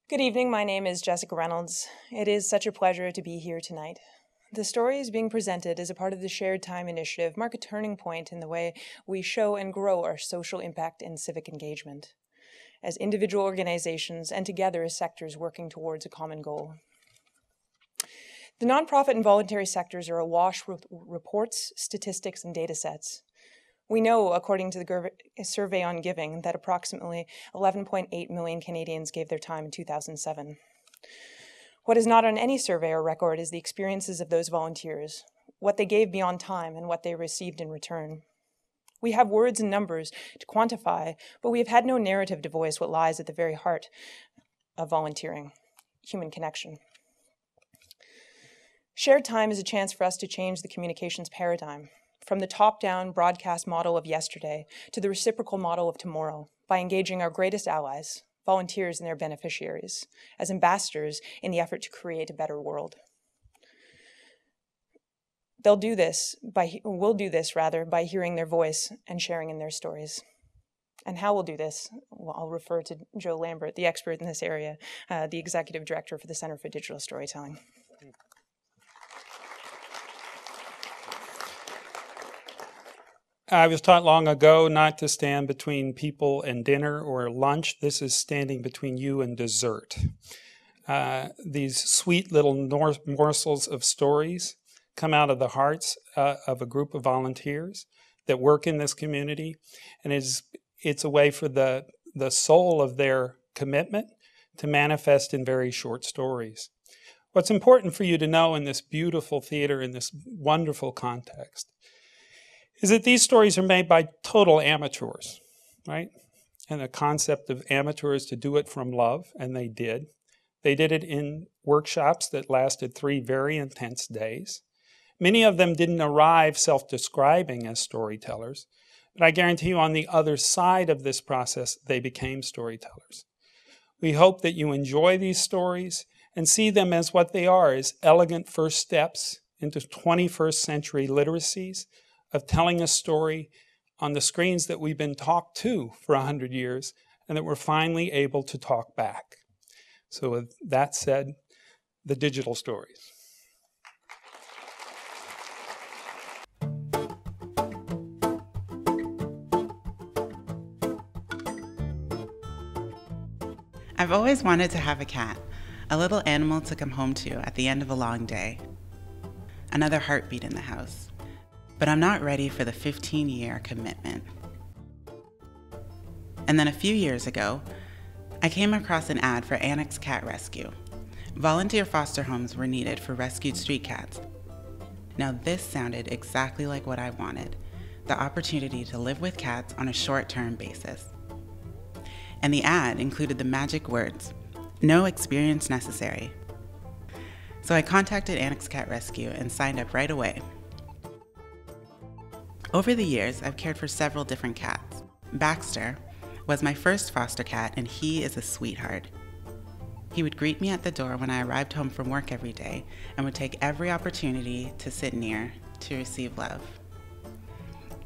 Good evening, my name is Jessica Reynolds. It is such a pleasure to be here tonight. The stories being presented as a part of the Shared Time Initiative mark a turning point in the way we show and grow our social impact and civic engagement, as individual organizations and together as sectors working towards a common goal. The nonprofit and voluntary sectors are awash with reports, statistics, and data sets. We know, according to the Survey on Giving, that approximately 11.8 million Canadians gave their time in 2007. What is not on any survey or record is the experiences of those volunteers, what they gave beyond time, and what they received in return. We have words and numbers to quantify, but we have had no narrative to voice what lies at the very heart of volunteering: human connection. Shared time is a chance for us to change the communications paradigm, from the top-down broadcast model of yesterday to the reciprocal model of tomorrow, by engaging our greatest allies, volunteers and their beneficiaries, as ambassadors in the effort to create a better world. We'll do this by hearing their voice and sharing in their stories. And how we'll do this, well, I'll refer to Joe Lambert, the expert in this area, the executive director for the Center for Digital Storytelling. I was taught long ago not to stand between people and dinner or lunch. This is standing between you and dessert. These sweet little morsels of stories come out of the hearts of a group of volunteers that work in this community, and it's a way for the soul of their commitment to manifest in very short stories. What's important for you to know in this beautiful theater, in this wonderful context, is that these stories are made by total amateurs, right? And the concept of amateurs to do it from love, and they did. They did it in workshops that lasted 3 very intense days. Many of them didn't arrive self-describing as storytellers, but I guarantee you on the other side of this process, they became storytellers. We hope that you enjoy these stories and see them as what they are, as elegant first steps into 21st century literacies of telling a story on the screens that we've been talked to for 100 years and that we're finally able to talk back. So with that said, the digital stories. I've always wanted to have a cat, a little animal to come home to at the end of a long day. Another heartbeat in the house. But I'm not ready for the 15-year commitment. And then a few years ago, I came across an ad for Annex Cat Rescue. Volunteer foster homes were needed for rescued street cats. Now this sounded exactly like what I wanted, the opportunity to live with cats on a short-term basis. And the ad included the magic words, "No experience necessary." So I contacted Annex Cat Rescue and signed up right away. Over the years, I've cared for several different cats. Baxter was my first foster cat, and he is a sweetheart. He would greet me at the door when I arrived home from work every day and would take every opportunity to sit near to receive love.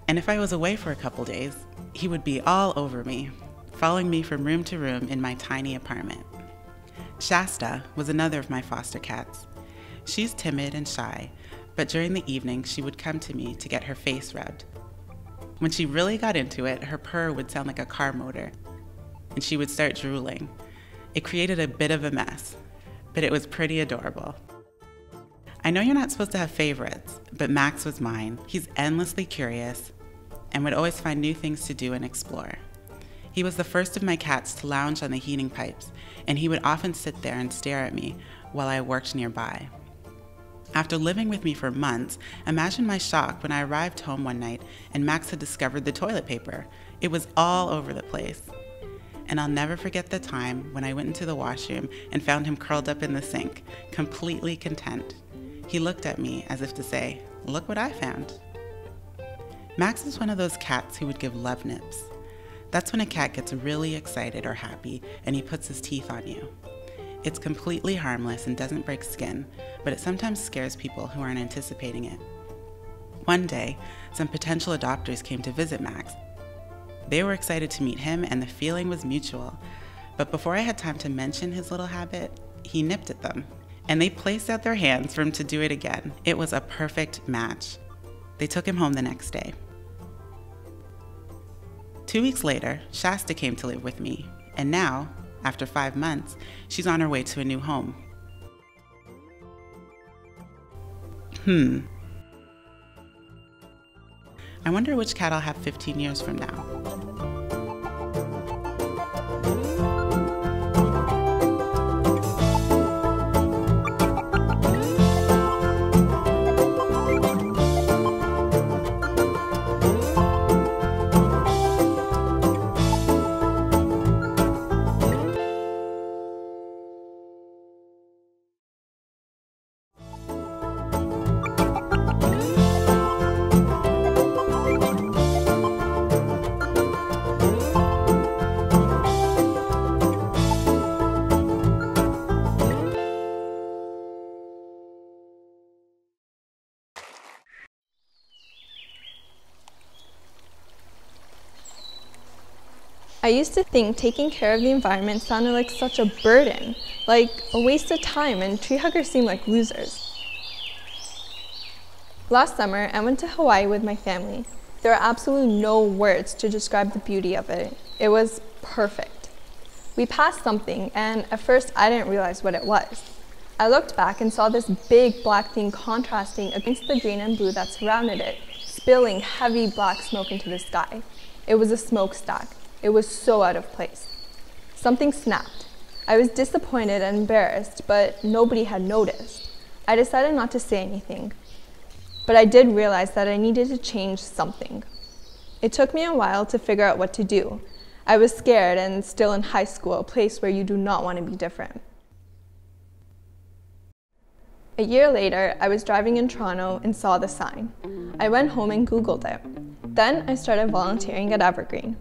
And if I was away for a couple days, he would be all over me, following me from room to room in my tiny apartment. Shasta was another of my foster cats. She's timid and shy, but during the evening, she would come to me to get her face rubbed. When she really got into it, her purr would sound like a car motor, and she would start drooling. It created a bit of a mess, but it was pretty adorable. I know you're not supposed to have favorites, but Max was mine. He's endlessly curious and would always find new things to do and explore. He was the first of my cats to lounge on the heating pipes, and he would often sit there and stare at me while I worked nearby. After living with me for months, imagine my shock when I arrived home one night and Max had discovered the toilet paper. It was all over the place. And I'll never forget the time when I went into the washroom and found him curled up in the sink, completely content. He looked at me as if to say, "Look what I found." Max is one of those cats who would give love nips. That's when a cat gets really excited or happy and he puts his teeth on you. It's completely harmless and doesn't break skin, but it sometimes scares people who aren't anticipating it. One day, some potential adopters came to visit Max. They were excited to meet him and the feeling was mutual, but before I had time to mention his little habit, he nipped at them, and they placed out their hands for him to do it again. It was a perfect match. They took him home the next day. 2 weeks later, Shasta came to live with me, and now, after 5 months, she's on her way to a new home. I wonder which cat I'll have 15 years from now. I used to think taking care of the environment sounded like such a burden, like a waste of time, and tree huggers seemed like losers. Last summer, I went to Hawaii with my family. There are absolutely no words to describe the beauty of it. It was perfect. We passed something, and at first I didn't realize what it was. I looked back and saw this big black thing contrasting against the green and blue that surrounded it, spilling heavy black smoke into the sky. It was a smokestack. It was so out of place. Something snapped. I was disappointed and embarrassed, but nobody had noticed. I decided not to say anything. But I did realize that I needed to change something. It took me a while to figure out what to do. I was scared and still in high school, a place where you do not want to be different. A year later, I was driving in Toronto and saw the sign. I went home and Googled it. Then I started volunteering at Evergreen.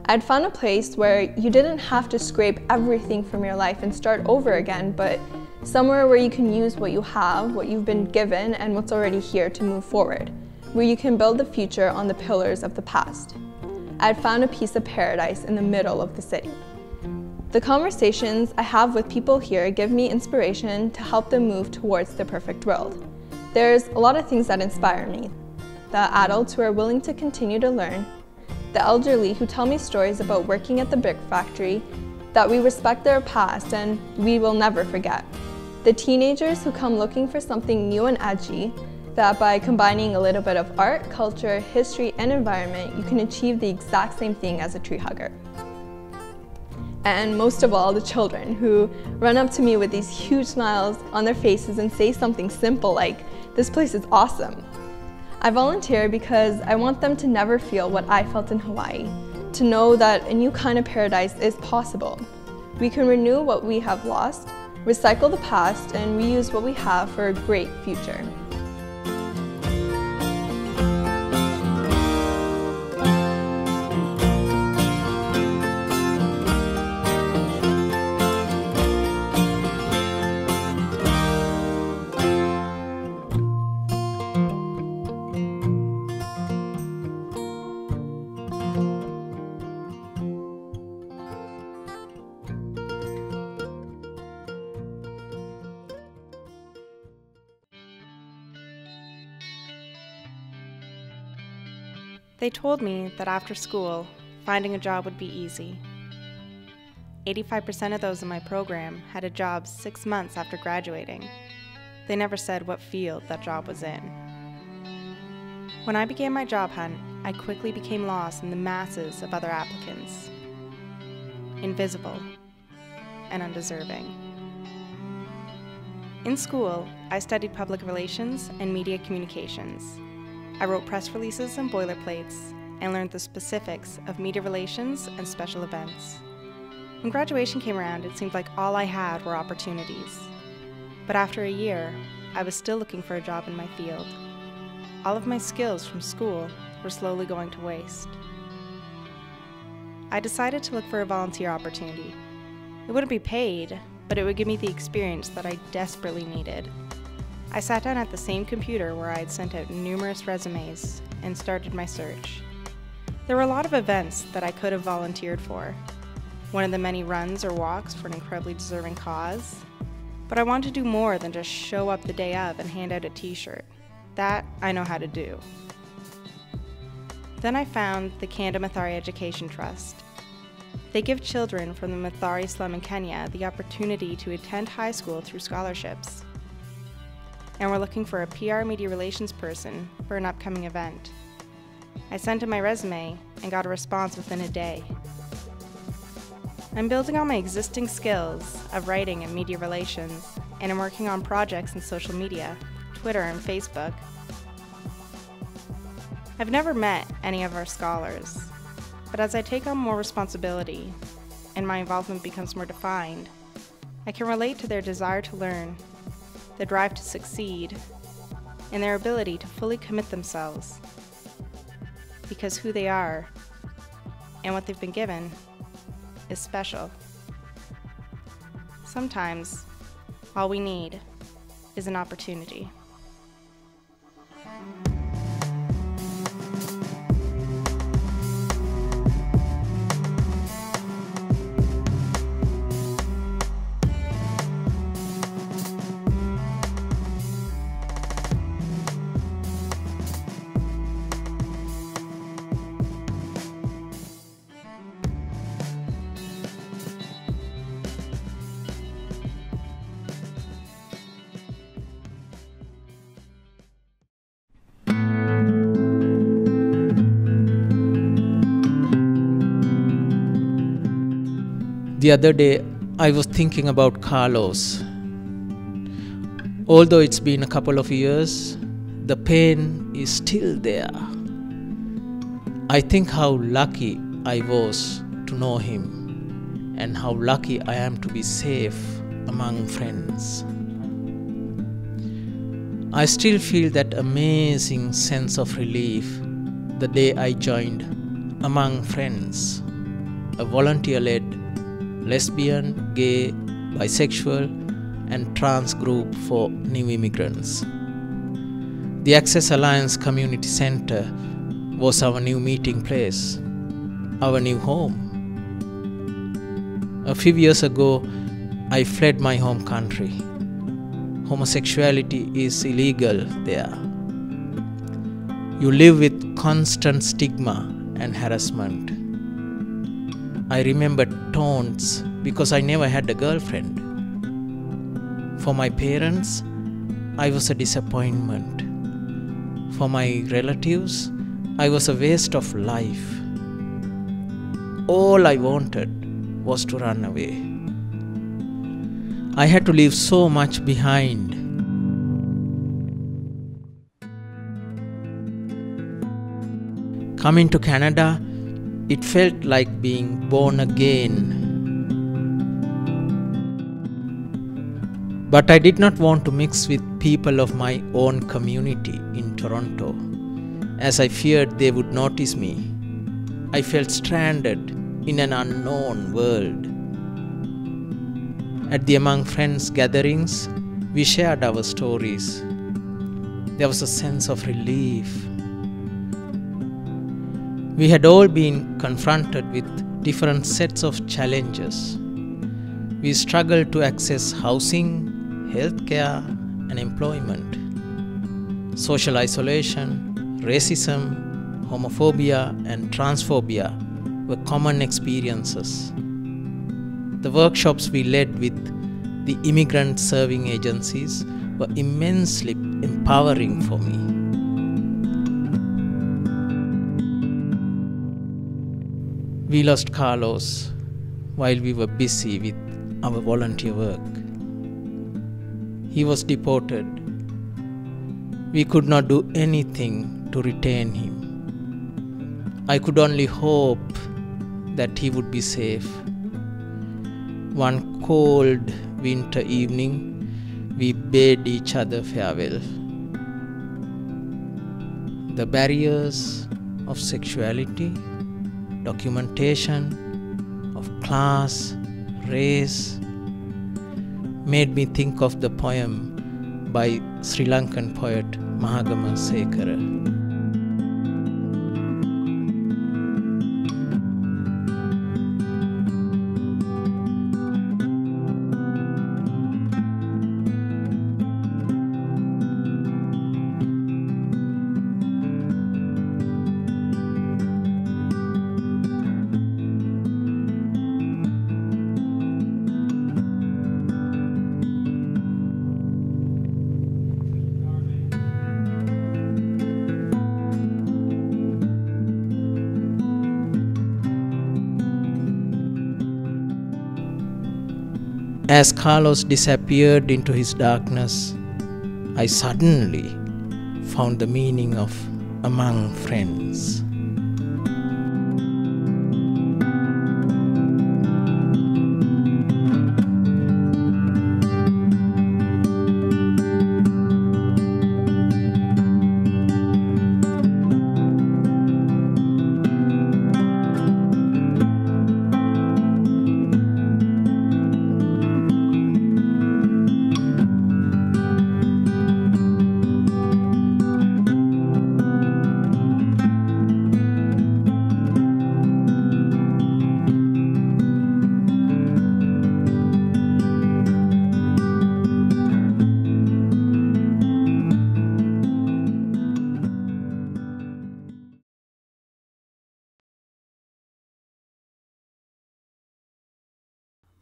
I'd found a place where you didn't have to scrape everything from your life and start over again, but somewhere where you can use what you have, what you've been given, and what's already here to move forward, where you can build the future on the pillars of the past. I'd found a piece of paradise in the middle of the city. The conversations I have with people here give me inspiration to help them move towards the perfect world. There's a lot of things that inspire me. The adults who are willing to continue to learn, the elderly who tell me stories about working at the brick factory, that we respect their past and we will never forget. The teenagers who come looking for something new and edgy, that by combining a little bit of art, culture, history, and environment, you can achieve the exact same thing as a tree hugger. And most of all, the children who run up to me with these huge smiles on their faces and say something simple like, "This place is awesome." I volunteer because I want them to never feel what I felt in Hawaii, to know that a new kind of paradise is possible. We can renew what we have lost, recycle the past, and reuse what we have for a great future. They told me that after school, finding a job would be easy. 85% of those in my program had a job 6 months after graduating. They never said what field that job was in. When I began my job hunt, I quickly became lost in the masses of other applicants. Invisible and undeserving. In school, I studied public relations and media communications. I wrote press releases and boilerplates and learned the specifics of media relations and special events. When graduation came around, it seemed like all I had were opportunities. But after a year, I was still looking for a job in my field. All of my skills from school were slowly going to waste. I decided to look for a volunteer opportunity. It wouldn't be paid, but it would give me the experience that I desperately needed. I sat down at the same computer where I had sent out numerous resumes and started my search. There were a lot of events that I could have volunteered for. One of the many runs or walks for an incredibly deserving cause. But I wanted to do more than just show up the day of and hand out a t-shirt. That I know how to do. Then I found the Kanda Mathari Education Trust. They give children from the Mathari slum in Kenya the opportunity to attend high school through scholarships. And we're looking for a PR media relations person for an upcoming event. I sent in my resume and got a response within a day. I'm building on my existing skills of writing and media relations, and I'm working on projects in social media, Twitter and Facebook. I've never met any of our scholars, but as I take on more responsibility and my involvement becomes more defined, I can relate to their desire to learn, their drive to succeed, and their ability to fully commit themselves, because who they are and what they've been given is special. Sometimes all we need is an opportunity. The other day, I was thinking about Carlos. Although it's been a couple of years, the pain is still there. I think how lucky I was to know him, and how lucky I am to be safe among friends. I still feel that amazing sense of relief the day I joined Among Friends, a volunteer-led lesbian, gay, bisexual, and trans group for new immigrants. The Access Alliance Community Center was our new meeting place, our new home. A few years ago, I fled my home country. Homosexuality is illegal there. You live with constant stigma and harassment. I remember taunts because I never had a girlfriend. For my parents, I was a disappointment. For my relatives, I was a waste of life. All I wanted was to run away. I had to leave so much behind. Coming to Canada, it felt like being born again. But I did not want to mix with people of my own community in Toronto, as I feared they would notice me. I felt stranded in an unknown world. At the Among Friends gatherings, we shared our stories. There was a sense of relief. We had all been confronted with different sets of challenges. We struggled to access housing, healthcare, and employment. Social isolation, racism, homophobia, and transphobia were common experiences. The workshops we led with the immigrant serving agencies were immensely empowering for me. We lost Carlos while we were busy with our volunteer work. He was deported. We could not do anything to retain him. I could only hope that he would be safe. One cold winter evening, we bade each other farewell. The barriers of sexuality, documentation, of class, race, made me think of the poem by Sri Lankan poet Mahagama Sekara. As Carlos disappeared into his darkness, I suddenly found the meaning of Among Friends.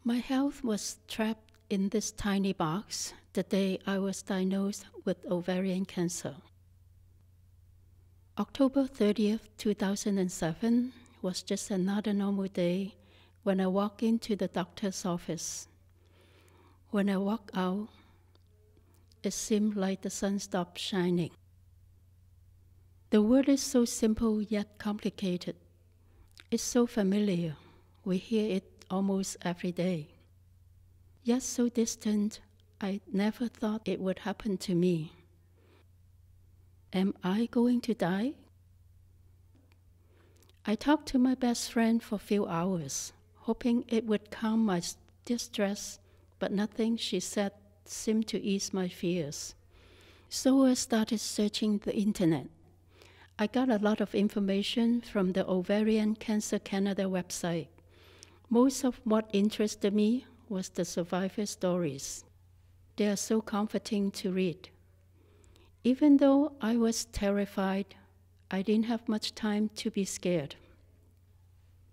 My health was trapped in this tiny box the day I was diagnosed with ovarian cancer. October 30th, 2007 was just another normal day when I walk into the doctor's office. When I walk out, it seemed like the sun stopped shining. The word is so simple yet complicated. It's so familiar. We hear it almost every day. Yet so distant, I never thought it would happen to me. Am I going to die? I talked to my best friend for a few hours, hoping it would calm my distress, but nothing she said seemed to ease my fears. So I started searching the internet. I got a lot of information from the Ovarian Cancer Canada website. Most of what interested me was the survivor stories. They are so comforting to read. Even though I was terrified, I didn't have much time to be scared.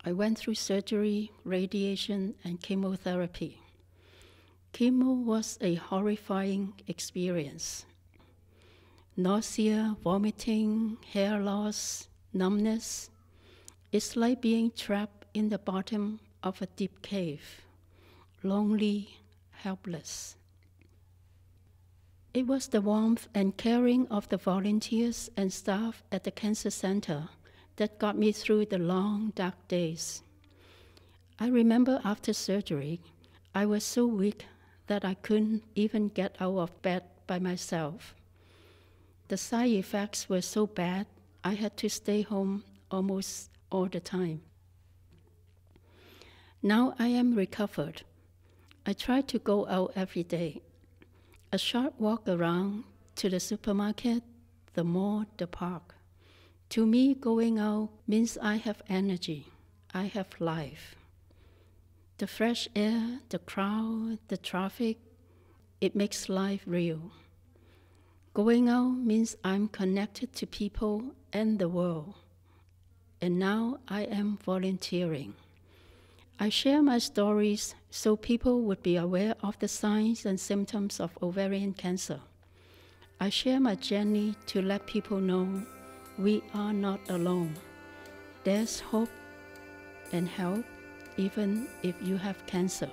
I went through surgery, radiation, and chemotherapy. Chemo was a horrifying experience. Nausea, vomiting, hair loss, numbness. It's like being trapped in the bottom of a deep cave, lonely, helpless. It was the warmth and caring of the volunteers and staff at the cancer center that got me through the long, dark days. I remember after surgery, I was so weak that I couldn't even get out of bed by myself. The side effects were so bad, I had to stay home almost all the time. Now I am recovered. I try to go out every day. A short walk around to the supermarket, the mall, the park. To me, going out means I have energy, I have life. The fresh air, the crowd, the traffic, it makes life real. Going out means I'm connected to people and the world. And now I am volunteering. I share my stories so people would be aware of the signs and symptoms of ovarian cancer. I share my journey to let people know we are not alone. There's hope and help even if you have cancer.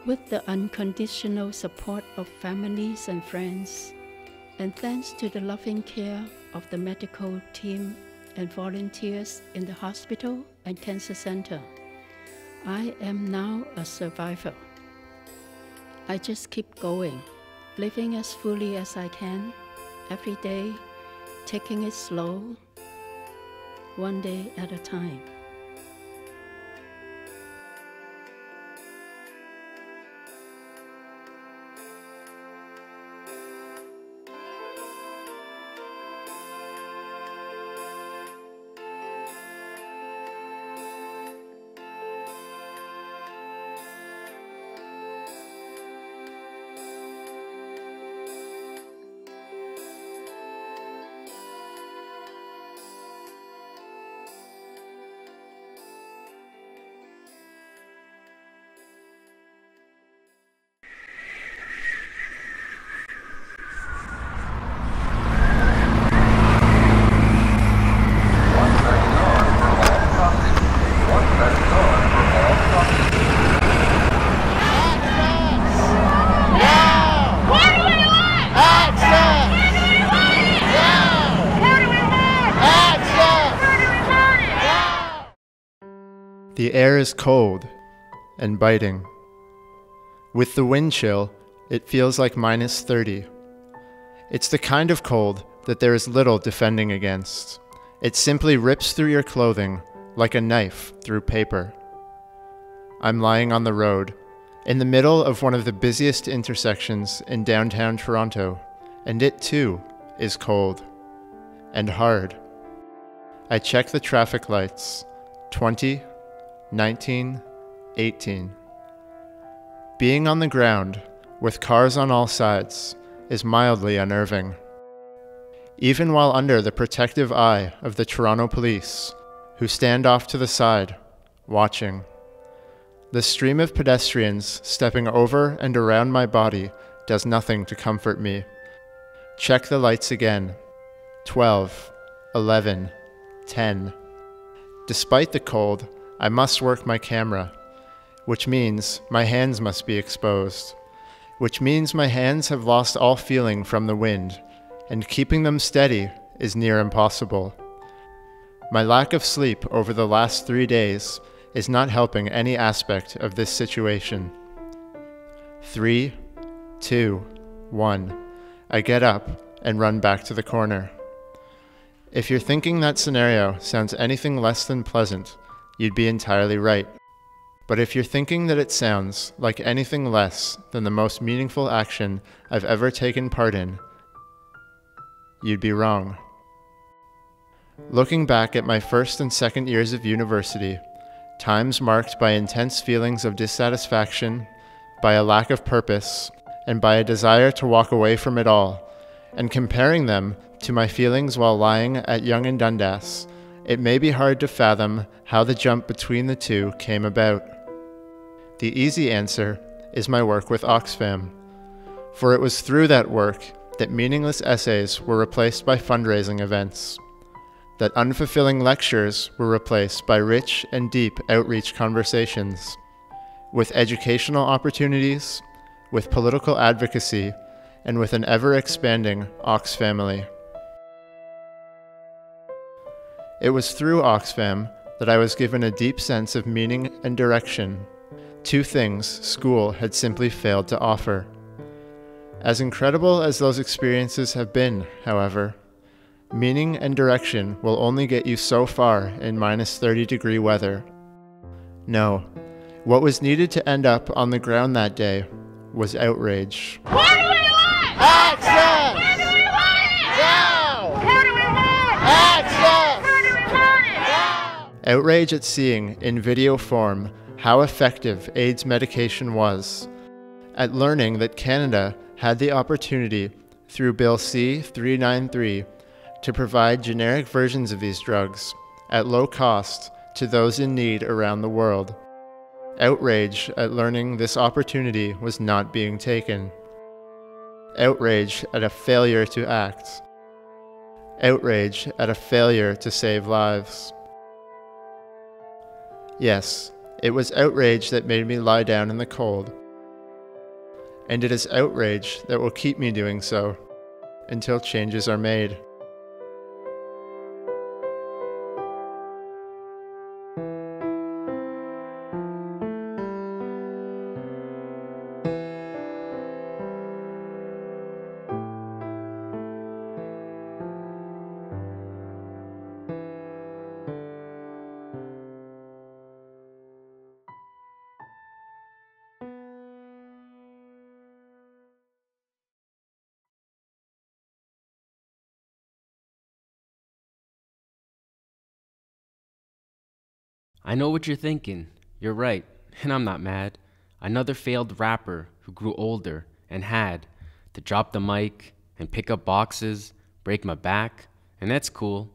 With the unconditional support of families and friends, and thanks to the loving care of the medical team and volunteers in the hospital and cancer center, I am now a survivor. I just keep going, living as fully as I can, every day, taking it slow, one day at a time. The air is cold and biting. With the wind chill, it feels like -30. It's the kind of cold that there is little defending against. It simply rips through your clothing like a knife through paper. I'm lying on the road, in the middle of one of the busiest intersections in downtown Toronto, and it too is cold and hard. I check the traffic lights, 20, 19, 18. Being on the ground, with cars on all sides, is mildly unnerving. Even while under the protective eye of the Toronto police, who stand off to the side, watching. The stream of pedestrians stepping over and around my body does nothing to comfort me. Check the lights again. 12, 11, 10. Despite the cold, I must work my camera, which means my hands must be exposed, which means my hands have lost all feeling from the wind, and keeping them steady is near impossible. My lack of sleep over the last 3 days is not helping any aspect of this situation. 3, 2, 1. I get up and run back to the corner. If you're thinking that scenario sounds anything less than pleasant, you'd be entirely right. But if you're thinking that it sounds like anything less than the most meaningful action I've ever taken part in, you'd be wrong. Looking back at my first and second years of university, times marked by intense feelings of dissatisfaction, by a lack of purpose, and by a desire to walk away from it all, and comparing them to my feelings while lying at Yonge and Dundas, it may be hard to fathom how the jump between the two came about. The easy answer is my work with Oxfam, for it was through that work that meaningless essays were replaced by fundraising events, that unfulfilling lectures were replaced by rich and deep outreach conversations, with educational opportunities, with political advocacy, and with an ever-expanding Ox family. It was through Oxfam that I was given a deep sense of meaning and direction, two things school had simply failed to offer. As incredible as those experiences have been, however, meaning and direction will only get you so far in -30-degree weather. No, what was needed to end up on the ground that day was outrage. What do we want? Action! When do we want it? Now! Who do we want? Action! Who do we want it? Now! Outrage at seeing, in video form, how effective AIDS medication was, at learning that Canada had the opportunity, through Bill C-393, to provide generic versions of these drugs, at low cost, to those in need around the world. Outrage at learning this opportunity was not being taken. Outrage at a failure to act. Outrage at a failure to save lives. Yes, it was outrage that made me lie down in the cold. And it is outrage that will keep me doing so until changes are made. I know what you're thinking. You're right, and I'm not mad. Another failed rapper who grew older and had to drop the mic and pick up boxes, break my back, and that's cool.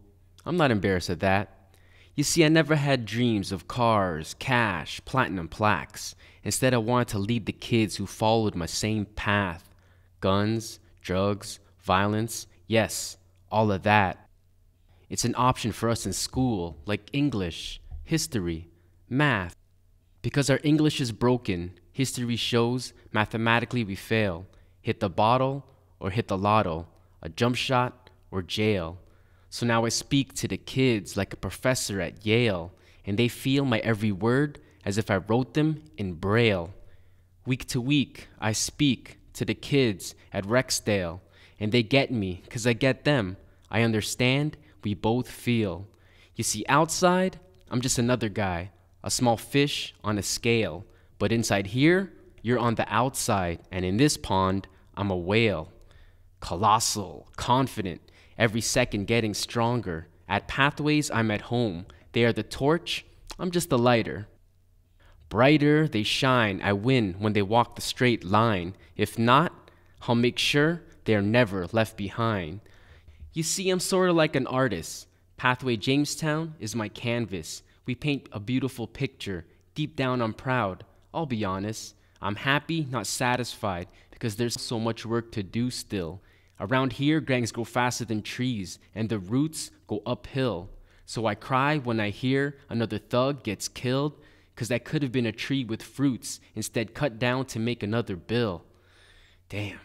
I'm not embarrassed at that. You see, I never had dreams of cars, cash, platinum plaques. Instead, I wanted to lead the kids who followed my same path. Guns, drugs, violence, yes, all of that. It's an option for us in school, like English, history, math. Because our English is broken, history shows mathematically we fail. Hit the bottle or hit the lotto, a jump shot or jail. So now I speak to the kids like a professor at Yale, and they feel my every word as if I wrote them in Braille. Week to week, I speak to the kids at Rexdale, and they get me 'cause I get them. I understand, we both feel. You see, outside, I'm just another guy, a small fish on a scale. But inside here, you're on the outside, and in this pond, I'm a whale. Colossal, confident, every second getting stronger. At Pathways, I'm at home. They are the torch, I'm just the lighter. Brighter they shine, I win when they walk the straight line. If not, I'll make sure they're never left behind. You see, I'm sort of like an artist. Pathway Jamestown is my canvas. We paint a beautiful picture. Deep down, I'm proud. I'll be honest. I'm happy, not satisfied, because there's so much work to do still. Around here, gangs grow faster than trees, and the roots go uphill. So I cry when I hear another thug gets killed, 'cause that could have been a tree with fruits, instead cut down to make another bill. Damn.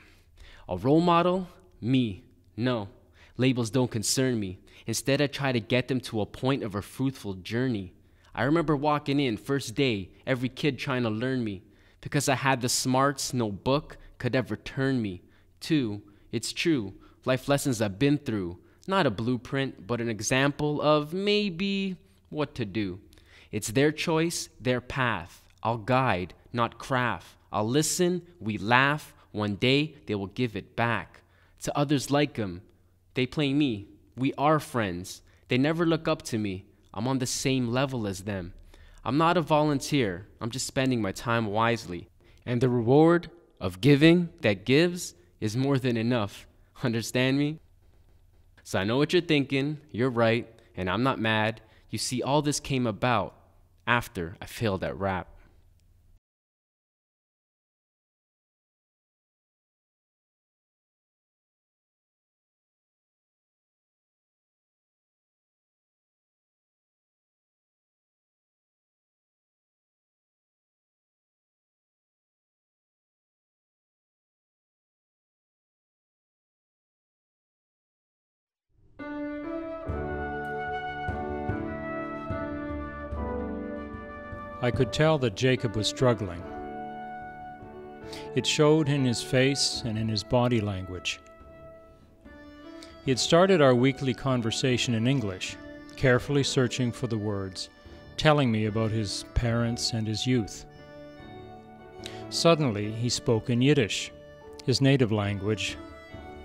A role model? Me. No. Labels don't concern me. Instead, I try to get them to a point of a fruitful journey. I remember walking in, first day, every kid trying to learn me. Because I had the smarts, no book could ever turn me. 2, it's true, life lessons I've been through. Not a blueprint, but an example of maybe what to do. It's their choice, their path. I'll guide, not craft. I'll listen, we laugh. One day, they will give it back. To others like them, they play me. We are friends. They never look up to me. I'm on the same level as them. I'm not a volunteer. I'm just spending my time wisely. And the reward of giving that gives is more than enough. Understand me? So I know what you're thinking. You're right. And I'm not mad. You see, all this came about after I failed at rap. I could tell that Jacob was struggling. It showed in his face and in his body language. He had started our weekly conversation in English, carefully searching for the words, telling me about his parents and his youth. Suddenly, he spoke in Yiddish, his native language,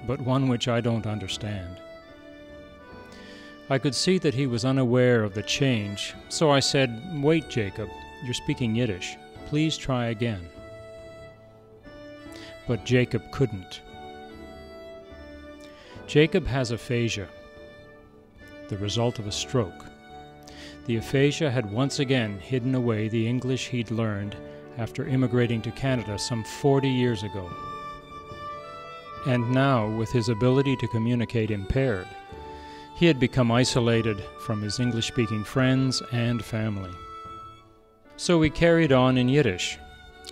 but one which I don't understand. I could see that he was unaware of the change, so I said, "Wait, Jacob, you're speaking Yiddish. Please try again." But Jacob couldn't. Jacob has aphasia, the result of a stroke. The aphasia had once again hidden away the English he'd learned after immigrating to Canada some 40 years ago. And now, with his ability to communicate impaired, he had become isolated from his English-speaking friends and family. So we carried on in Yiddish,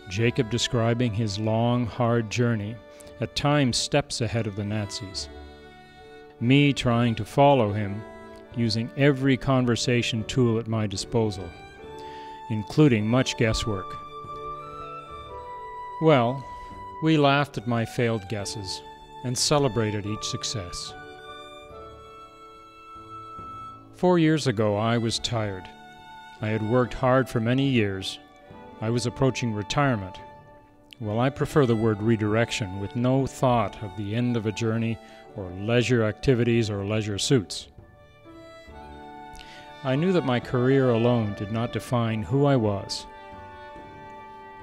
Jacob describing his long, hard journey, at times steps ahead of the Nazis. Me trying to follow him, using every conversation tool at my disposal, including much guesswork. Well, we laughed at my failed guesses and celebrated each success. 4 years ago, I was tired. I had worked hard for many years. I was approaching retirement. Well, I prefer the word redirection, with no thought of the end of a journey or leisure activities or leisure suits. I knew that my career alone did not define who I was,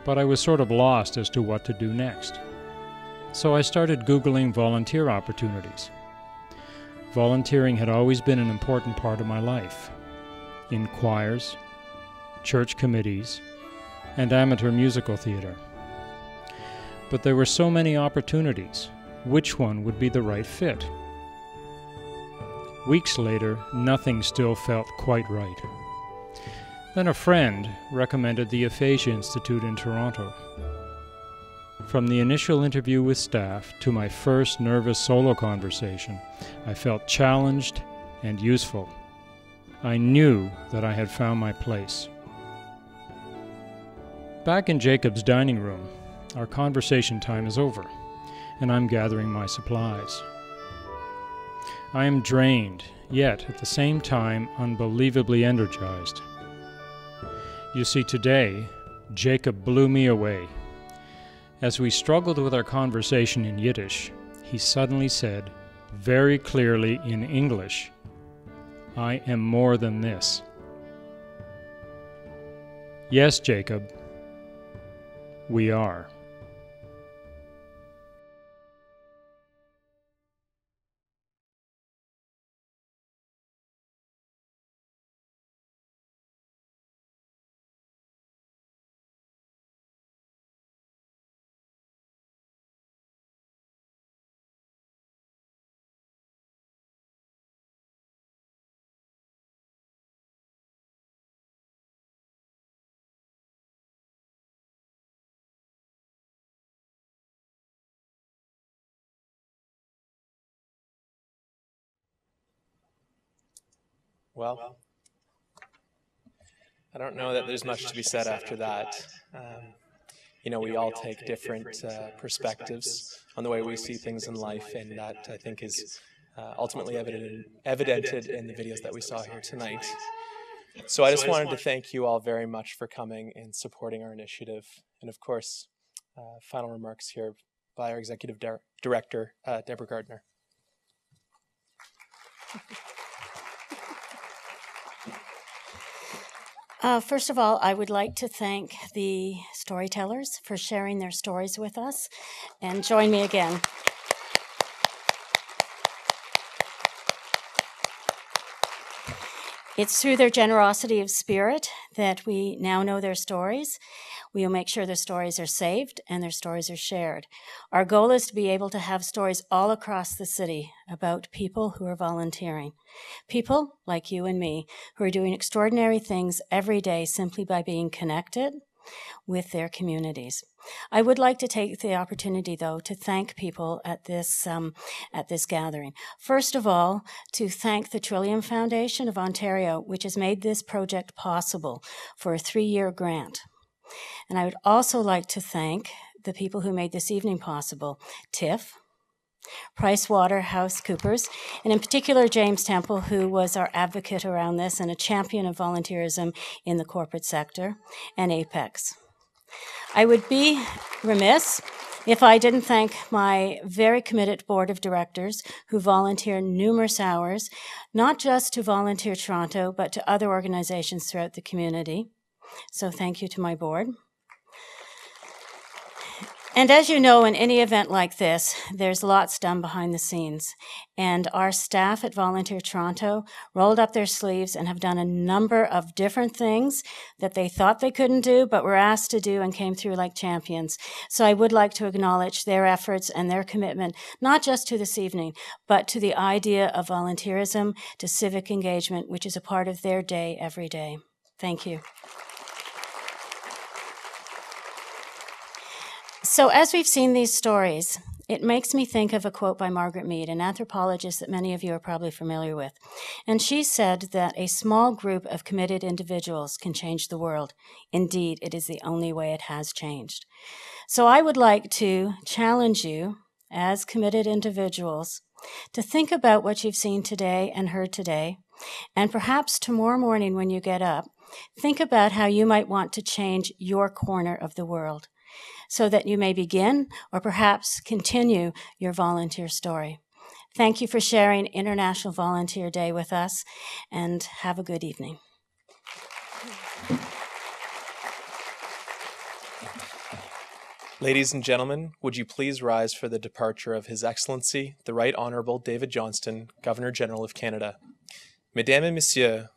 but I was sort of lost as to what to do next. So I started Googling volunteer opportunities. Volunteering had always been an important part of my life, in choirs, church committees, and amateur musical theater. But there were so many opportunities. Which one would be the right fit? Weeks later, nothing still felt quite right. Then a friend recommended the Aphasia Institute in Toronto. From the initial interview with staff to my first nervous solo conversation, I felt challenged and useful. I knew that I had found my place. Back in Jacob's dining room, our conversation time is over, and I'm gathering my supplies. I am drained, yet at the same time unbelievably energized. You see, today, Jacob blew me away. As we struggled with our conversation in Yiddish, he suddenly said, very clearly in English, "I am more than this." Yes, Jacob, we are. Well, I don't know that there's much to be said after that. You know, we all take different perspectives on the way we see things in life, and that I think is ultimately evidented in the videos that we saw here tonight. So I just wanted to thank you all very much for coming and supporting our initiative. And of course, final remarks here by our Executive Director, Deborah Gardner. First of all, I would like to thank the storytellers for sharing their stories with us, and join me again. It's through their generosity of spirit that we now know their stories. We will make sure their stories are saved and their stories are shared. Our goal is to be able to have stories all across the city about people who are volunteering. People like you and me who are doing extraordinary things every day simply by being connected with their communities. I would like to take the opportunity, though, to thank people at this gathering. First of all, to thank the Trillium Foundation of Ontario, which has made this project possible for a 3-year grant. And I would also like to thank the people who made this evening possible: TIFF, PricewaterhouseCoopers, and in particular James Temple, who was our advocate around this and a champion of volunteerism in the corporate sector, and Apex. I would be remiss if I didn't thank my very committed board of directors who volunteer numerous hours, not just to Volunteer Toronto, but to other organizations throughout the community. So thank you to my board. And as you know, in any event like this, there's lots done behind the scenes. And our staff at Volunteer Toronto rolled up their sleeves and have done a number of different things that they thought they couldn't do, but were asked to do and came through like champions. So I would like to acknowledge their efforts and their commitment, not just to this evening, but to the idea of volunteerism, to civic engagement, which is a part of their day every day. Thank you. So as we've seen these stories, it makes me think of a quote by Margaret Mead, an anthropologist that many of you are probably familiar with. And she said that a small group of committed individuals can change the world. Indeed, it is the only way it has changed. So I would like to challenge you as committed individuals to think about what you've seen today and heard today, and perhaps tomorrow morning when you get up, think about how you might want to change your corner of the world, so that you may begin or perhaps continue your volunteer story. Thank you for sharing International Volunteer Day with us, and have a good evening. Ladies and gentlemen, would you please rise for the departure of His Excellency, the Right Honourable David Johnston, Governor-General of Canada. Mesdames et Messieurs,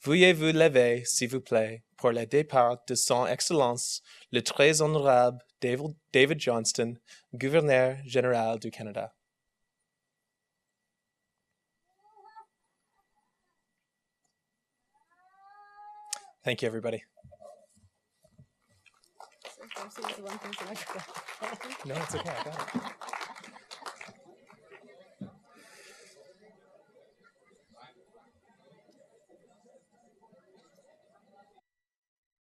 veuillez-vous lever, s'il vous plaît, pour le départ de Son Excellence, le très honorable David Johnston, Gouverneur Général du Canada. Thank you, everybody. No, it's okay, I got it.